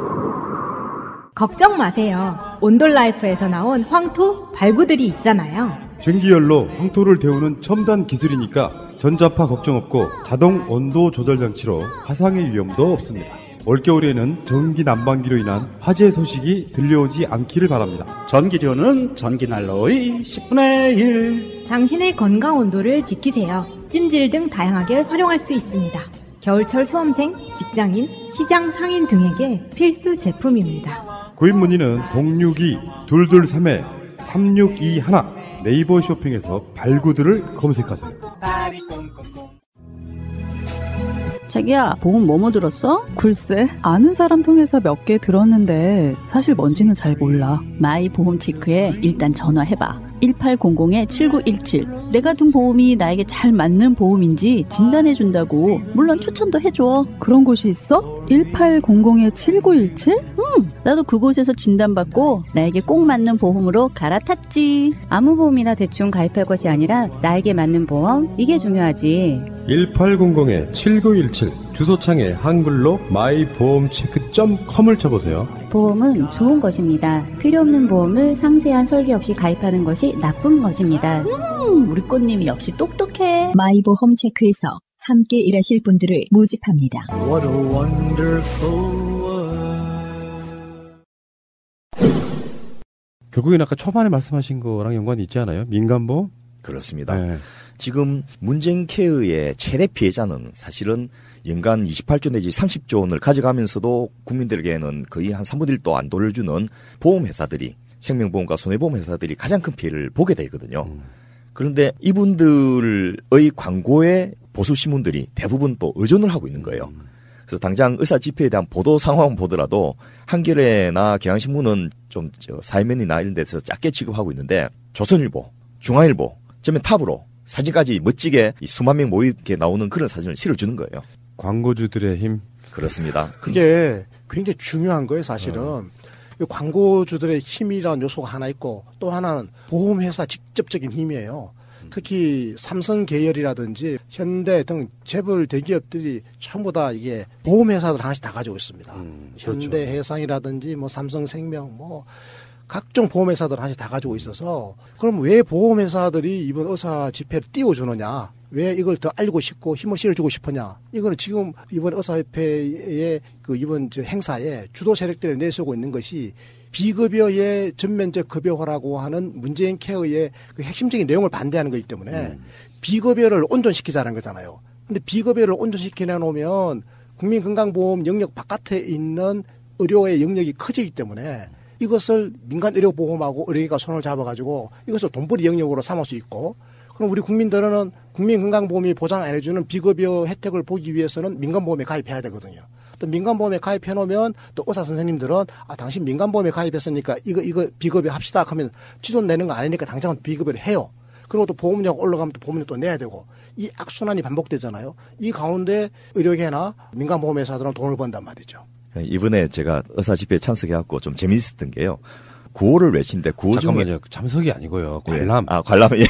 걱정 마세요. 온돌라이프에서 나온 황토 발구들이 있잖아요. 전기열로 황토를 데우는 첨단 기술이니까 전자파 걱정 없고 자동 온도 조절 장치로 화상의 위험도 없습니다. 올겨울에는 전기 난방기로 인한 화재 소식이 들려오지 않기를 바랍니다. 전기료는 전기난로의 10분의 1. 당신의 건강 온도를 지키세요. 찜질 등 다양하게 활용할 수 있습니다. 겨울철 수험생, 직장인, 시장 상인 등에게 필수 제품입니다. 구입 문의는 062-223-3621 네이버 쇼핑에서 발구들을 검색하세요. 자기야, 보험 뭐뭐 들었어? 글쎄, 아는 사람 통해서 몇 개 들었는데 사실 뭔지는 잘 몰라. 마이 보험 체크에 일단 전화해봐. 1800-7917. 내가 든 보험이 나에게 잘 맞는 보험인지 진단해준다고. 물론 추천도 해줘. 그런 곳이 있어? 1800-7917? 나도 그곳에서 진단받고 나에게 꼭 맞는 보험으로 갈아탔지. 아무 보험이나 대충 가입할 것이 아니라 나에게 맞는 보험, 이게 중요하지. 1800-7917 주소창에 한글로 마이보험체크.com을 쳐보세요. 보험은 좋은 것입니다. 필요 없는 보험을 상세한 설계 없이 가입하는 것이 나쁜 것입니다. 우리 꽃님이 역시 똑똑해. 마이보험 체크에서 함께 일하실 분들을 모집합니다. What a wonderful world. 결국엔 아까 초반에 말씀하신 거랑 연관이 있지 않아요? 민간보험? 그렇습니다. 네. 지금 문재인 케어의 최대 피해자는 사실은 연간 28조 내지 30조 원을 가져가면서도 국민들에게는 거의 한 3분의 1도 안 돌려주는 보험회사들이, 생명보험과 손해보험회사들이 가장 큰 피해를 보게 되거든요. 그런데 이분들의 광고에 보수신문들이 대부분 또 의존을 하고 있는 거예요. 그래서 당장 의사 집회에 대한 보도 상황 보더라도 한겨레나 경향신문은 좀 사회면이나 이런 데서 작게 취급하고 있는데 조선일보, 중앙일보, 전면 탑으로 사진까지 멋지게 수만 명 모이게 나오는 그런 사진을 실어주는 거예요. 광고주들의 힘. 그렇습니다. 그게 굉장히 중요한 거예요, 사실은. 광고주들의 힘이라는 요소가 하나 있고 또 하나는 보험회사 직접적인 힘이에요. 특히 삼성 계열이라든지 현대 등 재벌 대기업들이 전부 다 이게 보험회사들 하나씩 다 가지고 있습니다. 현대 해상이라든지 뭐 삼성생명 뭐 각종 보험회사들 하나씩 다 가지고 있어서 그럼 왜 보험회사들이 이번 의사 집회를 띄워주느냐? 왜 이걸 더 알고 싶고 힘을 실어주고 싶으냐? 이거는 지금 이번 의사협회의 그 이번 행사에 주도 세력들을 내세우고 있는 것이 비급여의 전면적 급여화라고 하는 문재인 케어의 그 핵심적인 내용을 반대하는 거기 때문에 비급여를 온전시키자는 거잖아요. 근데 비급여를 온전시켜 놓으면 국민건강보험 영역 바깥에 있는 의료의 영역이 커지기 때문에 이것을 민간 의료보험하고 의료기가 손을 잡아가지고 이것을 돈벌이 영역으로 삼을 수 있고 그럼 우리 국민들은 국민건강보험이 보장 안 해주는 비급여 혜택을 보기 위해서는 민간보험에 가입해야 되거든요. 또 민간보험에 가입해 놓으면 또 의사 선생님들은 당신 민간보험에 가입했으니까 이거 비급여 합시다 하면 지돈 내는 거 아니니까 당장은 비급여를 해요. 그리고 또 보험료가 올라가면 또 보험료 또 내야 되고 이 악순환이 반복되잖아요. 이 가운데 의료계나 민간보험회사들은 돈을 번단 말이죠. 이번에 제가 의사 집회에 참석해갖고 좀 재미있었던 게요. 구호를 외치는데 구호 중에 잠깐만요. 참석이 아니고요. 관람. 관람. 예.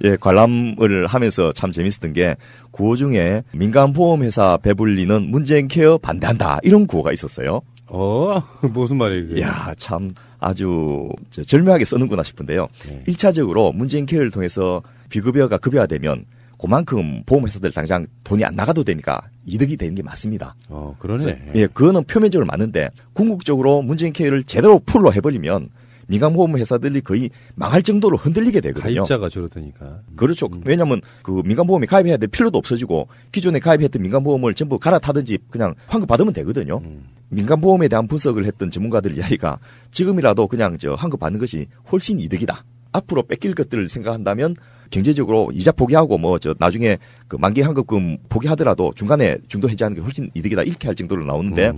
예, 관람을 하면서 참 재밌었던 게 구호 중에 민간보험회사 배불리는 문재인 케어 반대한다 이런 구호가 있었어요. 무슨 말이에요? 야, 참 아주 절묘하게 쓰는구나 싶은데요. 1차적으로 문재인 케어를 통해서 비급여가 급여화되면 그만큼 보험회사들 당장 돈이 안 나가도 되니까 이득이 되는 게 맞습니다. 그러네. 예, 그거는 표면적으로 맞는데 궁극적으로 문재인 케어를 제대로 풀로 해버리면 민간보험회사들이 거의 망할 정도로 흔들리게 되거든요. 가입자가 줄어드니까. 그렇죠. 왜냐하면 그 민간보험에 가입해야 될 필요도 없어지고 기존에 가입했던 민간보험을 전부 갈아타든지 그냥 환급 받으면 되거든요. 민간보험에 대한 분석을 했던 전문가들 이야기가 지금이라도 그냥 환급 받는 것이 훨씬 이득이다. 앞으로 뺏길 것들을 생각한다면 경제적으로 이자 포기하고 나중에 그 만기 환급금 포기하더라도 중간에 중도 해지하는 게 훨씬 이득이다. 이렇게 할 정도로 나오는데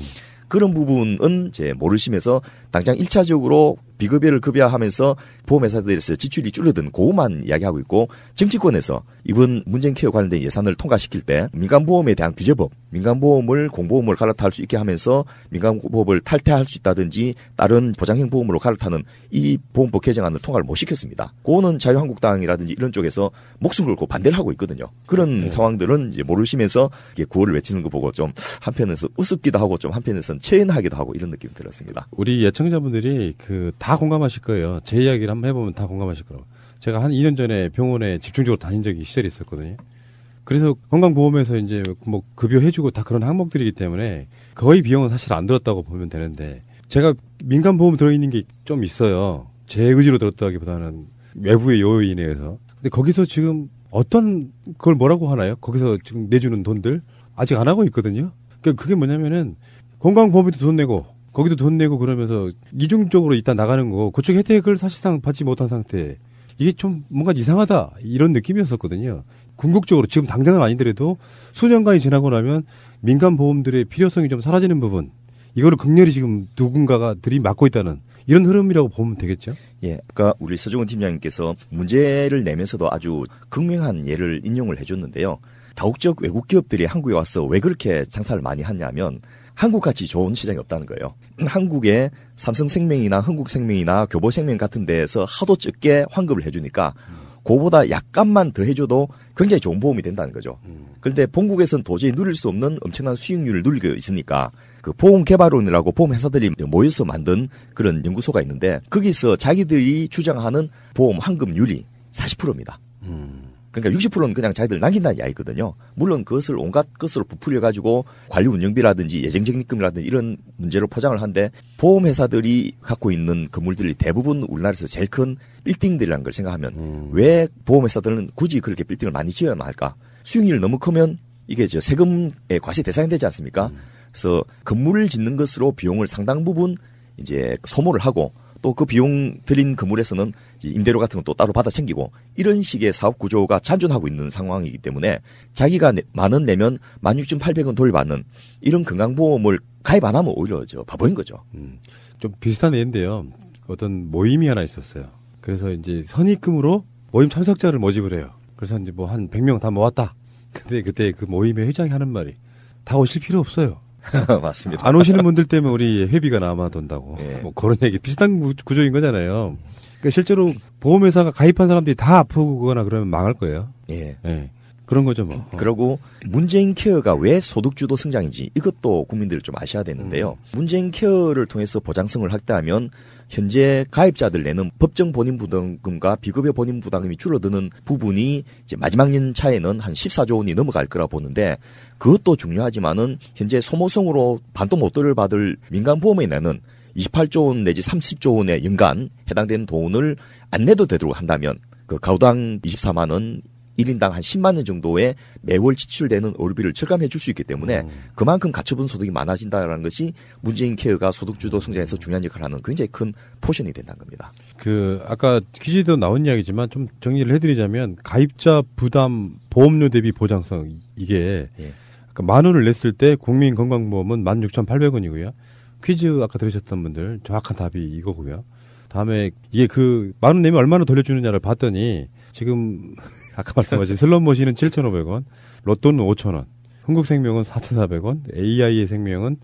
그런 부분은 이제 모르시면서 당장 1차적으로 비급여를 급여하면서 보험회사들에서 지출이 줄어든 그것만 이야기하고 있고 정치권에서 이번 문재인 케어 관련된 예산을 통과시킬 때 민간보험에 대한 규제법, 민간보험을 공보험을 갈아탈 수 있게 하면서 민간보험을 탈퇴할 수 있다든지 다른 보장형 보험으로 갈아타는 이 보험법 개정안을 통과를 못 시켰습니다. 그거는 자유한국당이라든지 이런 쪽에서 목숨 걸고 반대를 하고 있거든요. 그런 상황들은 이제 모르시면서 구호를 외치는 거 보고 좀 한편에서 우습기도 하고 좀 한편에서는 체인하기도 하고 이런 느낌이 들었습니다. 우리 예청자분들이 다 공감하실 거예요. 제 이야기를 한번 해보면 다 공감하실 거라고. 제가 한 2년 전에 병원에 집중적으로 다닌 적이 시절이 있었거든요. 그래서 건강보험에서 이제 뭐 급여해주고 다 그런 항목들이기 때문에 거의 비용은 사실 안 들었다고 보면 되는데 제가 민간보험 들어있는 게 좀 있어요. 제 의지로 들었다기보다는 외부의 요인에 의해서. 근데 거기서 지금 어떤 그걸 뭐라고 하나요? 거기서 지금 내주는 돈들 아직 안 하고 있거든요. 그게 뭐냐면은 건강보험에도 돈 내고 거기도 돈 내고 그러면서 이중적으로 일단 나가는 거 그쪽 혜택을 사실상 받지 못한 상태 이게 좀 뭔가 이상하다 이런 느낌이었었거든요. 궁극적으로 지금 당장은 아니더라도 수년간이 지나고 나면 민간보험들의 필요성이 좀 사라지는 부분 이거를 극렬히 지금 누군가가 들이막고 있다는 이런 흐름이라고 보면 되겠죠. 예, 아까 우리 서정훈 팀장님께서 문제를 내면서도 아주 극명한 예를 인용을 해줬는데요. 다국적 외국 기업들이 한국에 와서 왜 그렇게 장사를 많이 하냐면 한국같이 좋은 시장이 없다는 거예요. 한국에 삼성생명이나 흥국생명이나 교보생명 같은 데에서 하도 적게 환급을 해주니까 그거보다 약간만 더 해줘도 굉장히 좋은 보험이 된다는 거죠. 그런데 본국에서는 도저히 누릴 수 없는 엄청난 수익률을 누리고 있으니까 그 보험개발원이라고 보험회사들이 모여서 만든 그런 연구소가 있는데 거기서 자기들이 주장하는 보험 환급률이 40%입니다. 그러니까 60%는 그냥 자기들 남긴다는 이야기거든요. 물론 그것을 온갖 것으로 부풀려가지고 관리 운영비라든지 예정적립금이라든지 이런 문제로 포장을 하는데 보험회사들이 갖고 있는 건물들이 대부분 우리나라에서 제일 큰 빌딩들이라는 걸 생각하면 왜 보험회사들은 굳이 그렇게 빌딩을 많이 지어야만 할까? 수익률이 너무 크면 이게 세금의 과세 대상이 되지 않습니까? 그래서 건물을 짓는 것으로 비용을 상당 부분 이제 소모를 하고 또 그 비용 들인 건물에서는 임대료 같은 건 또 따로 받아 챙기고 이런 식의 사업 구조가 잔존하고 있는 상황이기 때문에 자기가 만 원 내면 16,800원 돌려받는 이런 건강보험을 가입 안 하면 오히려 바보인 거죠. 좀 비슷한 예인데요. 어떤 모임이 하나 있었어요. 그래서 이제 선입금으로 모임 참석자를 모집을 해요. 그래서 이제 뭐 한 100명 다 모았다. 근데 그때 그 모임의 회장이 하는 말이 다 오실 필요 없어요. 맞습니다. 안 오시는 분들 때문에 우리 회비가 남아돈다고. 뭐 그런 얘기 비슷한 구조인 거잖아요. 그러니까 실제로 보험회사가 가입한 사람들이 다 아프거나 그러면 망할 거예요. 예. 그런 거죠 뭐. 그리고 문재인 케어가 왜 소득주도 성장인지 이것도 국민들이 좀 아셔야 되는데요. 문재인 케어를 통해서 보장성을 확대하면 현재 가입자들 내는 법정 본인 부담금과 비급여 본인 부담금이 줄어드는 부분이 이제 마지막 연차에는 한 14조 원이 넘어갈 거라 보는데 그것도 중요하지만은 현재 소모성으로 반도 못들을 받을 민간보험에 내는 28조 원 내지 30조 원의 연간 해당되는 돈을 안 내도 되도록 한다면 그 가구당 24만 원 1인당 한 10만 원 정도의 매월 지출되는 의료비를 절감해 줄 수 있기 때문에 그만큼 가처분 소득이 많아진다는 것이 문재인 케어가 소득주도 성장에서 중요한 역할을 하는 굉장히 큰 포션이 된다는 겁니다. 그 아까 퀴즈도 나온 이야기지만 좀 정리를 해드리자면 가입자 부담 보험료 대비 보장성 이게 아까 만 원을 냈을 때 국민건강보험은 16,800원이고요. 퀴즈 아까 들으셨던 분들 정확한 답이 이거고요. 다음에 이게 그 만 원 내면 얼마나 돌려주느냐를 봤더니 지금 아까 말씀하신 슬롯머신은 7,500원, 로또는 5,000원, 흥국생명은 4,400원, AI의 생명은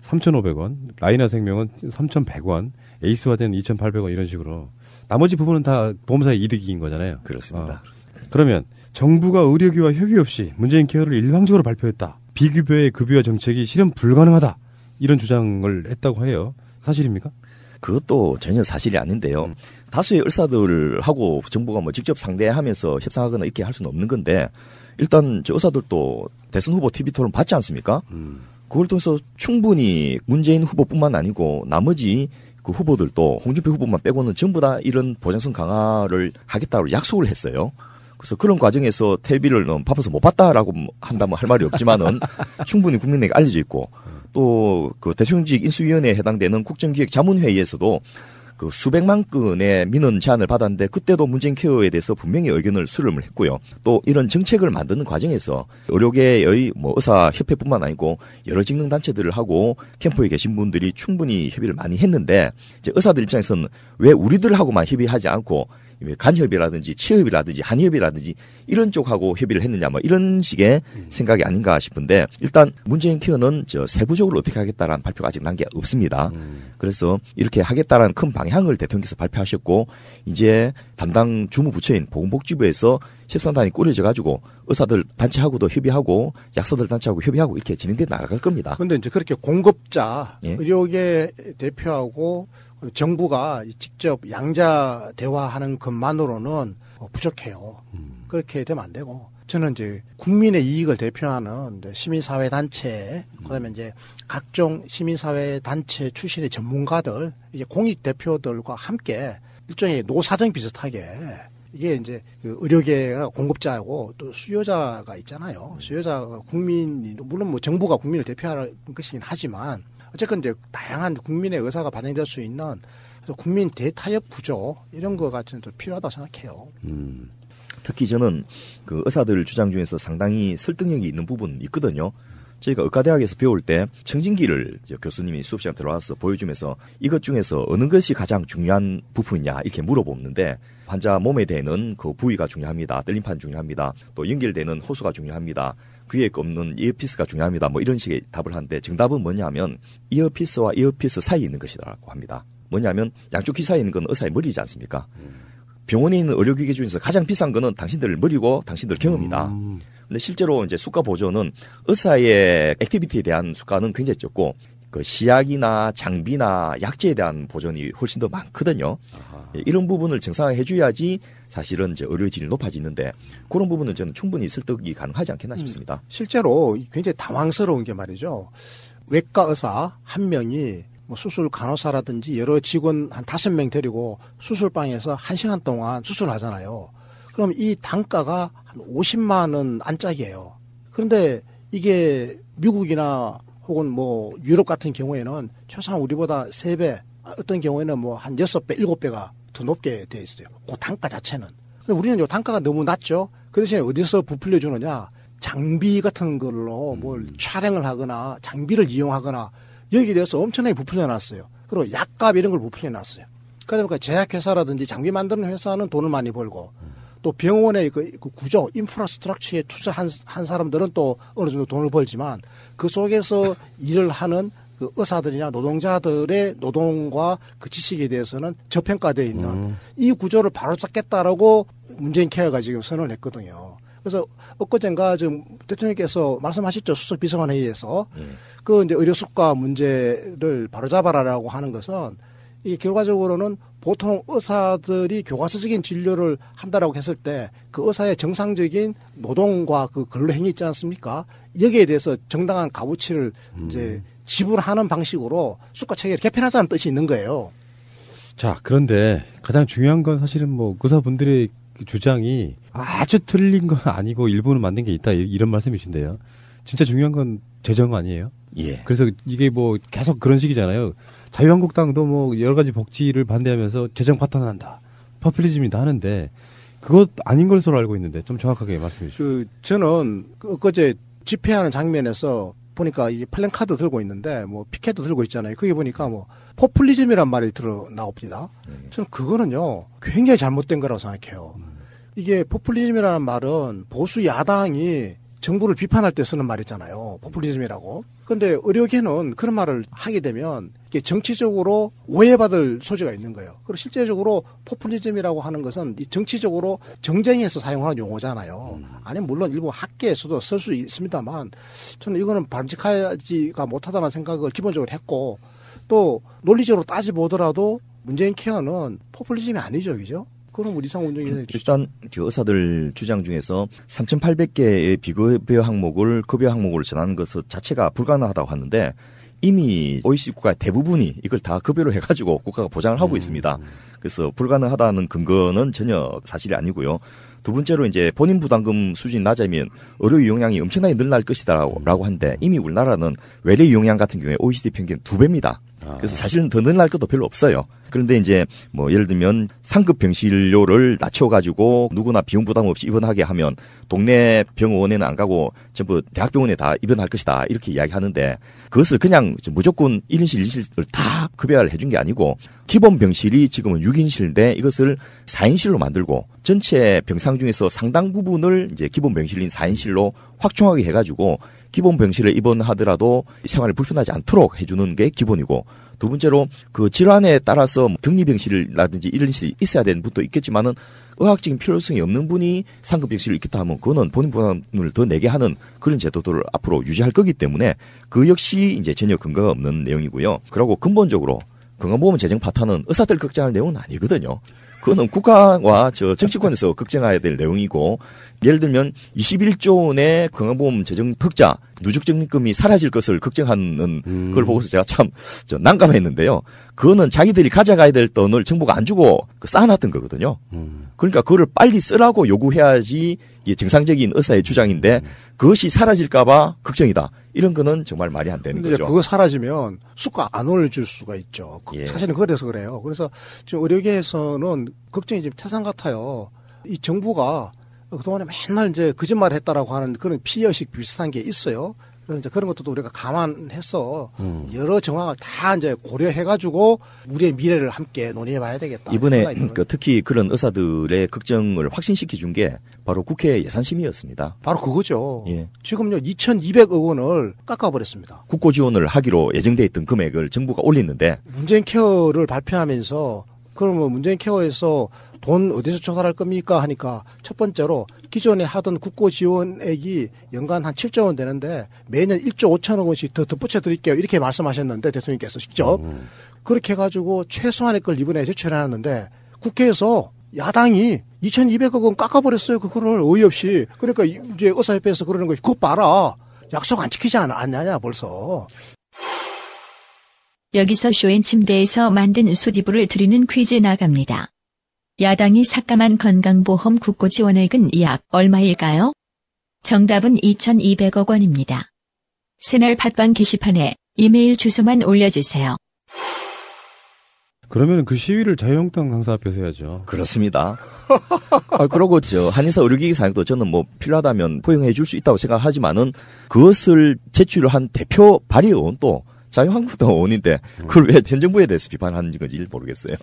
3,500원, 라이나 생명은 3,100원, 에이스화재는 2,800원 이런 식으로 나머지 부분은 다 보험사의 이득인 거잖아요. 그렇습니다. 그러면 정부가 의료기와 협의 없이 문재인 케어를 일방적으로 발표했다. 비급여의 급여화 정책이 실현 불가능하다. 이런 주장을 했다고 해요. 사실입니까? 그것도 전혀 사실이 아닌데요. 다수의 의사들하고 정부가 뭐 직접 상대하면서 협상하거나 이렇게 할 수는 없는 건데 일단 저 의사들도 대선 후보 TV 토론 받지 않습니까? 그걸 통해서 충분히 문재인 후보뿐만 아니고 나머지 그 후보들도 홍준표 후보만 빼고는 전부 다 이런 보장성 강화를 하겠다고 약속을 했어요. 그래서 그런 과정에서 텔비를 바빠서 못 봤다라고 한다면 할 말이 없지만은 충분히 국민에게 알려져 있고 또 그 대통령직 인수위원회에 해당되는 국정기획자문회의에서도 그 수백만 건의 민원 제안을 받았는데 그때도 문재인 케어에 대해서 분명히 의견을 수렴을 했고요. 또 이런 정책을 만드는 과정에서 의료계의 뭐 의사협회뿐만 아니고 여러 직능 단체들을 하고 캠프에 계신 분들이 충분히 협의를 많이 했는데 이제 의사들 입장에서는 왜 우리들하고만 협의하지 않고 간협이라든지 치협이라든지 한협이라든지 이런 쪽하고 협의를 했느냐 뭐 이런 식의 생각이 아닌가 싶은데 일단 문재인 케어는 저 세부적으로 어떻게 하겠다라는 발표가 아직 난 게 없습니다. 그래서 이렇게 하겠다라는 큰 방향을 대통령께서 발표하셨고 이제 담당 주무부처인 보건복지부에서 협상단이 꾸려져 가지고 의사들 단체하고도 협의하고 약사들 단체하고 협의하고 이렇게 진행돼 나갈 겁니다. 그런데 이제 그렇게 공급자 의료계 대표하고 정부가 직접 양자 대화하는 것만으로는 부족해요. 그렇게 되면 안 되고 저는 이제 국민의 이익을 대표하는 시민사회 단체, 그다음에 이제 각종 시민사회 단체 출신의 전문가들, 이게 공익 대표들과 함께 일종의 노사정 비슷하게 이게 이제 그 의료계가 공급자고 또 수요자가 있잖아요. 수요자가 국민이 물론 뭐 정부가 국민을 대표하는 것이긴 하지만. 어쨌든 이제 다양한 국민의 의사가 반영될 수 있는 국민 대타협 구조 이런 거가 좀 필요하다고 생각해요. 특히 저는 그 의사들 주장 중에서 상당히 설득력이 있는 부분이 있거든요. 저희가 의과대학에서 배울 때 청진기를 교수님이 수업 시간 들어와서 보여주면서 이것 중에서 어느 것이 가장 중요한 부품이냐 이렇게 물어보는데 환자 몸에 대는 그 부위가 중요합니다. 떨림판 중요합니다. 또 연결되는 호수가 중요합니다. 귀에 꼽는 이어피스가 중요합니다. 뭐 이런 식의 답을 하는데 정답은 뭐냐면 이어피스와 이어피스 사이에 있는 것이라고 합니다. 뭐냐면 양쪽 귀 사이에 있는 건 의사의 머리지 않습니까? 병원에 있는 의료기계 중에서 가장 비싼 거는 당신들 머리고 당신들 경험이다. 근데 실제로 이제 수가 보조는 의사의 액티비티에 대한 수가는 굉장히 적고 그 시약이나 장비나 약제에 대한 보전이 훨씬 더 많거든요. 이런 부분을 정상화해 줘야지 사실은 이제 의료질이 높아지는데 그런 부분은 저는 충분히 설득이 가능하지 않겠나 싶습니다. 실제로 굉장히 당황스러운 게 말이죠. 외과 의사 한 명이 뭐 수술 간호사라든지 여러 직원 한 5명 데리고 수술방에서 1시간 동안 수술하잖아요. 그럼 이 단가가 한 50만 원 안짝이에요. 그런데 이게 미국이나 혹은 뭐 유럽 같은 경우에는 최소한 우리보다 3배, 어떤 경우에는 뭐 한 6배, 7배가 더 높게 돼 있어요. 그 단가 자체는. 근데 우리는 요 단가가 너무 낮죠. 그 대신에 어디서 부풀려 주느냐? 장비 같은 걸로 뭘 촬영을 하거나 장비를 이용하거나 여기에 대해서 엄청나게 부풀려 놨어요. 그리고 약값 이런 걸 부풀려 놨어요. 그러다 보니까 제약회사라든지 장비 만드는 회사는 돈을 많이 벌고 또 병원의 그 구조, 인프라스트럭처에 투자한 사람들은 또 어느 정도 돈을 벌지만 그 속에서 일을 하는 그 의사들이나 노동자들의 노동과 그 지식에 대해서는 저평가되어 있는 이 구조를 바로잡겠다라고 문재인 케어가 지금 선언을 했거든요. 그래서 엊그젠가 지금 대통령께서 말씀하셨죠. 수석 비서관 회의에서 그 이제 의료 수가 문제를 바로잡아라라고 하는 것은 이 결과적으로는 보통 의사들이 교과서적인 진료를 한다라고 했을 때 그 의사의 정상적인 노동과 그 근로 행위 있지 않습니까? 여기에 대해서 정당한 값어치를 이제 지불하는 방식으로 수가 체계를 개편하자는 뜻이 있는 거예요. 자, 그런데 가장 중요한 건 사실은 뭐 의사분들의 주장이 아주 틀린 건 아니고 일부는 맞는 게 있다 이런 말씀이신데요. 진짜 중요한 건 재정 아니에요? 예. 그래서 이게 뭐 계속 그런 식이잖아요. 자유한국당도 뭐 여러 가지 복지를 반대하면서 재정 파탄한다, 퍼퓰리즘이다 하는데 그것 아닌 것으로 알고 있는데 좀 정확하게 말씀해 주시죠. 저는 어제 집회하는 장면에서 보니까 이 플랜카드 들고 있는데 뭐 피켓도 들고 있잖아요. 거기 보니까 뭐 포퓰리즘이란 말이 들어 나옵니다. 저는 그거는요 굉장히 잘못된 거라고 생각해요. 이게 포퓰리즘이라는 말은 보수 야당이 정부를 비판할 때 쓰는 말이잖아요. 포퓰리즘이라고. 그런데 의료계는 그런 말을 하게 되면 이게 정치적으로 오해받을 소지가 있는 거예요. 그리고 실제적으로 포퓰리즘이라고 하는 것은 이 정치적으로 정쟁에서 사용하는 용어잖아요. 아니 물론 일부 학계에서도 쓸 수 있습니다만 저는 이거는 바람직하지가 못하다는 생각을 기본적으로 했고 또 논리적으로 따져보더라도 문재인 케어는 포퓰리즘이 아니죠. 그죠? 그럼 우리 이상 운동이 일단 그 의사들 주장 중에서 3,800개의 비급여 항목을 급여 항목으로 전하는 것 자체가 불가능하다고 하는데 이미 OECD 국가 대부분이 이걸 다 급여로 해가지고 국가가 보장을 하고 있습니다. 그래서 불가능하다는 근거는 전혀 사실이 아니고요. 두 번째로 이제 본인 부담금 수준이 낮으면 의료 이용량이 엄청나게 늘어날 것이다라고 하는데 이미 우리나라는 외래 이용량 같은 경우에 OECD 평균 2배입니다. 그래서 사실은 더 늘어날 것도 별로 없어요. 그런데 이제 뭐 예를 들면 상급 병실료를 낮춰가지고 누구나 비용 부담 없이 입원하게 하면 동네 병원에는 안 가고 전부 대학병원에 다 입원할 것이다 이렇게 이야기하는데 그것을 그냥 무조건 1인실, 2인실을 다 급여를 해준 게 아니고 기본 병실이 지금은 6인실인데 이것을 4인실로 만들고 전체 병상 중에서 상당 부분을 이제 기본 병실인 4인실로 확충하게 해가지고 기본 병실에 입원하더라도 생활이 불편하지 않도록 해주는 게 기본이고 두 번째로 그 질환에 따라서 격리병실이라든지 이런 것이 있어야 되는 분도 있겠지만은 의학적인 필요성이 없는 분이 상급병실을 있겠다 하면 그거는 본인 부담을 더 내게 하는 그런 제도들을 앞으로 유지할 거기 때문에 그 역시 이제 전혀 근거가 없는 내용이고요. 그리고 근본적으로 건강보험 재정 파탄은 의사들 걱정할 내용은 아니거든요. 그거는 국가와 정치권에서 걱정해야 될 내용이고 예를 들면 21조 원의 건강보험 재정 흑자 누적적립금이 사라질 것을 걱정하는 그걸 보고서 제가 참 난감했는데요. 그거는 자기들이 가져가야 될 돈을 정부가 안 주고 쌓아놨던 거거든요. 그러니까 그거를 빨리 쓰라고 요구해야지 이게 정상적인 의사의 주장인데 그것이 사라질까봐 걱정이다. 이런 거는 정말 말이 안 되는 거죠. 그거 사라지면 수가 안 올려줄 수가 있죠. 예. 사실은 그래서 그래요. 그래서 지금 의료계에서는 걱정이 지금 태산 같아요. 이 정부가 그동안에 맨날 이제 거짓말 했다라고 하는 그런 피해의식 비슷한 게 있어요. 그래서 이제 그런 것도 우리가 감안해서 여러 정황을 다 이제 고려해가지고 우리의 미래를 함께 논의해봐야 되겠다. 이번에 특히 그런 의사들의 걱정을 확신시켜 준 게 바로 국회 예산심의였습니다. 바로 그거죠. 예. 지금요 2,200억 원을 깎아버렸습니다. 국고 지원을 하기로 예정돼 있던 금액을 정부가 올리는데 문재인 케어를 발표하면서 그러면 문재인 케어에서 돈 어디서 조달할 겁니까 하니까 첫 번째로 기존에 하던 국고 지원액이 연간 한 7조 원 되는데 매년 1조 5천억 원씩 더 덧붙여 드릴게요. 이렇게 말씀하셨는데 대통령께서 직접 그렇게 해가지고 최소한의 걸 이번에 제출해놨는데 국회에서 야당이 2,200억 원 깎아버렸어요. 그거를 어이없이. 그러니까 이제 의사협회에서 그러는 거지. 그거 봐라. 약속 안 지키지 않냐냐 벌써. 여기서 쇼앤 침대에서 만든 수디부를 드리는 퀴즈 나갑니다. 야당이 삭감한 건강보험 국고 지원액은 약 얼마일까요? 정답은 2,200억 원입니다. 새날 팟빵 게시판에 이메일 주소만 올려주세요. 그러면 그 시위를 자유한국당 상사 앞에서 해야죠. 그렇습니다. 그러고 한의사 의료기기 사용도 저는 뭐 필요하다면 포용해 줄 수 있다고 생각하지만은 그것을 제출한 대표 발의원도 자유한국당원인데 그걸 왜 현 정부에 대해서 비판하는 건지 모르겠어요.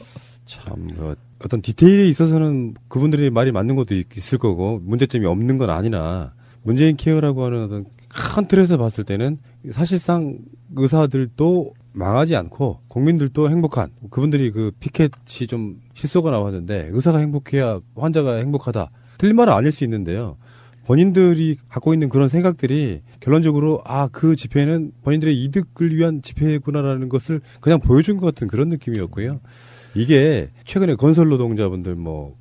참 어떤 디테일에 있어서는 그분들이 말이 맞는 것도 있을 거고 문제점이 없는 건 아니나 문재인 케어라고 하는 어떤 큰 틀에서 봤을 때는 사실상 의사들도 망하지 않고 국민들도 행복한 그분들이 그 피켓이 좀 실소가 나왔는데 의사가 행복해야 환자가 행복하다. 틀린 말은 아닐 수 있는데요. 본인들이 갖고 있는 그런 생각들이 결론적으로 그 집회는 본인들의 이득을 위한 집회구나라는 것을 그냥 보여준 것 같은 그런 느낌이었고요. 이게 최근에 건설 노동자분들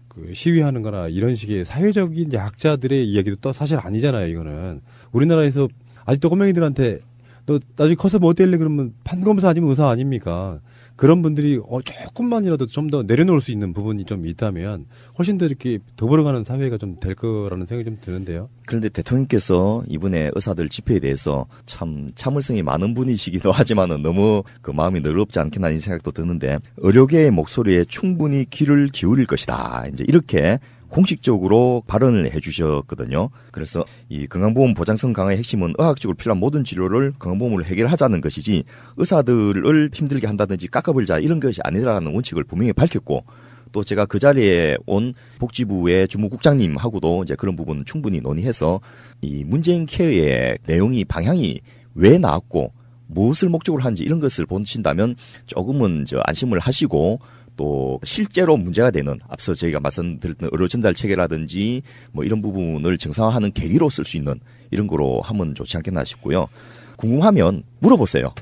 그 시위하는 거나 이런 식의 사회적인 약자들의 이야기도 또 사실 아니잖아요, 이거는. 우리나라에서 아직도 꼬맹이들한테 너 나중에 커서 뭐 될래 그러면 판검사 아니면 의사 아닙니까? 그런 분들이 조금만이라도 좀 더 내려놓을 수 있는 부분이 좀 있다면 훨씬 더 이렇게 더불어가는 사회가 좀 될 거라는 생각이 좀 드는데요. 그런데 대통령께서 이번에 의사들 집회에 대해서 참 참을성이 많은 분이시기도 하지만은 너무 그 마음이 너럽지 않겠나 이런 생각도 드는데 의료계의 목소리에 충분히 귀를 기울일 것이다. 이제 이렇게 공식적으로 발언을 해주셨거든요. 그래서 이 건강보험 보장성 강화의 핵심은 의학적으로 필요한 모든 치료를 건강보험으로 해결하자는 것이지 의사들을 힘들게 한다든지 깎아버리자 이런 것이 아니라는 원칙을 분명히 밝혔고 또 제가 그 자리에 온 복지부의 주무국장님하고도 이제 그런 부분 충분히 논의해서 이 문재인 케어의 내용이 방향이 왜 나왔고 무엇을 목적으로 하는지 이런 것을 보신다면 조금은 안심을 하시고 또 실제로 문제가 되는 앞서 저희가 말씀드렸던 의료 전달 체계라든지 이런 부분을 정상화하는 계기로 쓸 수 있는 이런 거로 하면 좋지 않겠나 싶고요. 궁금하면 물어보세요.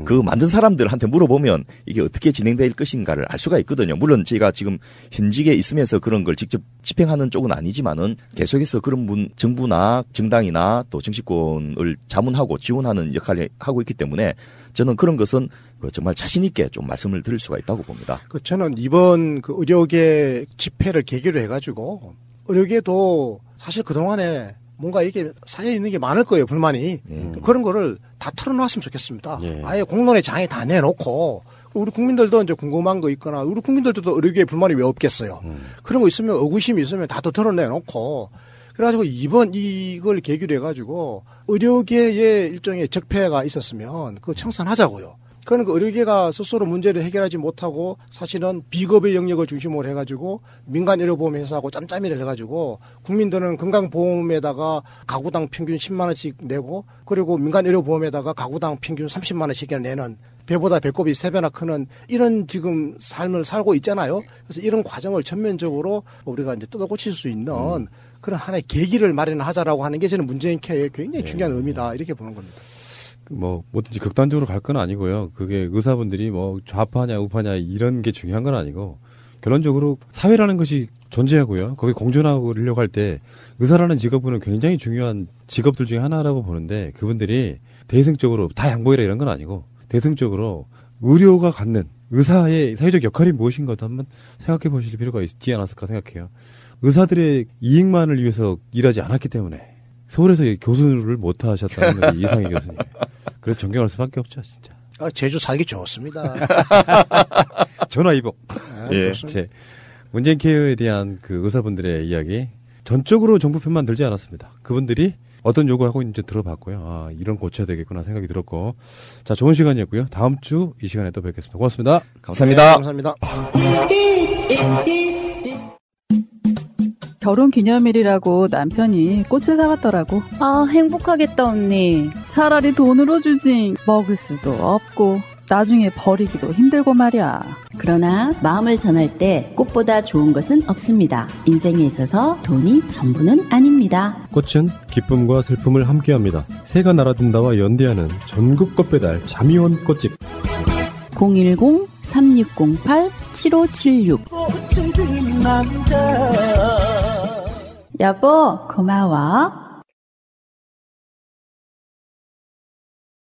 그 만든 사람들한테 물어보면 이게 어떻게 진행될 것인가를 알 수가 있거든요. 물론 제가 지금 현직에 있으면서 그런 걸 직접 집행하는 쪽은 아니지만은 계속해서 그런 정부나 정당이나 또 정치권을 자문하고 지원하는 역할을 하고 있기 때문에 저는 그런 것은 정말 자신 있게 좀 말씀을 드릴 수가 있다고 봅니다. 저는 이번 그 의료계 집회를 계기로 해가지고 의료계도 사실 그동안에 뭔가 이게 쌓여 있는 게 많을 거예요, 불만이. 그런 거를 다 털어놨으면 좋겠습니다. 아예 공론의 장에 다 내놓고 우리 국민들도 이제 궁금한 거 있거나 우리 국민들도 의료계에 불만이 왜 없겠어요. 그런 거 있으면 의구심이 있으면 다 털어내놓고 그래가지고 이걸 계기로 해가지고 의료계의 일종의 적폐가 있었으면 그거 청산하자고요. 그러니까 의료계가 스스로 문제를 해결하지 못하고 사실은 비겁의 영역을 중심으로 해가지고 민간 의료보험 회사하고 짬짬이를 해가지고 국민들은 건강보험에다가 가구당 평균 10만 원씩 내고 그리고 민간 의료보험에다가 가구당 평균 30만 원씩이나 내는 배보다 배꼽이 3배나 크는 이런 지금 삶을 살고 있잖아요. 그래서 이런 과정을 전면적으로 우리가 이제 뜯어고칠 수 있는 그런 하나의 계기를 마련하자라고 하는 게 저는 문재인 케어의 굉장히 중요한 의미다 이렇게 보는 겁니다. 뭐든지 극단적으로 갈 건 아니고요. 그게 의사분들이 좌파냐 우파냐 이런 게 중요한 건 아니고 결론적으로 사회라는 것이 존재하고요. 거기에 공존하려고 할 때 의사라는 직업은 굉장히 중요한 직업들 중에 하나라고 보는데 그분들이 대승적으로 다 양보해라 이런 건 아니고 대승적으로 의료가 갖는 의사의 사회적 역할이 무엇인가도 한번 생각해 보실 필요가 있지 않았을까 생각해요. 의사들의 이익만을 위해서 일하지 않았기 때문에 서울에서 교수를 못 하셨다는 건 이상희 교수님. 그래서 존경할 수밖에 없죠, 진짜. 제주 살기 좋습니다. 전화위복. 예. 좋습니다. 문재인 케어에 대한 그 의사분들의 이야기 전적으로 정부 편만 들지 않았습니다. 그분들이 어떤 요구하고 있는지 들어봤고요. 이런 고쳐야 되겠구나 생각이 들었고. 자, 좋은 시간이었고요. 다음 주 이 시간에 또 뵙겠습니다. 고맙습니다. 감사합니다. 네, 감사합니다. 결혼 기념일이라고 남편이 꽃을 사왔더라고. 행복하겠다 언니. 차라리 돈으로 주지. 먹을 수도 없고 나중에 버리기도 힘들고 말이야. 그러나 마음을 전할 때 꽃보다 좋은 것은 없습니다. 인생에 있어서 돈이 전부는 아닙니다. 꽃은 기쁨과 슬픔을 함께합니다. 새가 날아든다와 연대하는 전국 꽃배달 자미원 꽃집 010-3608-7576 여보 고마워.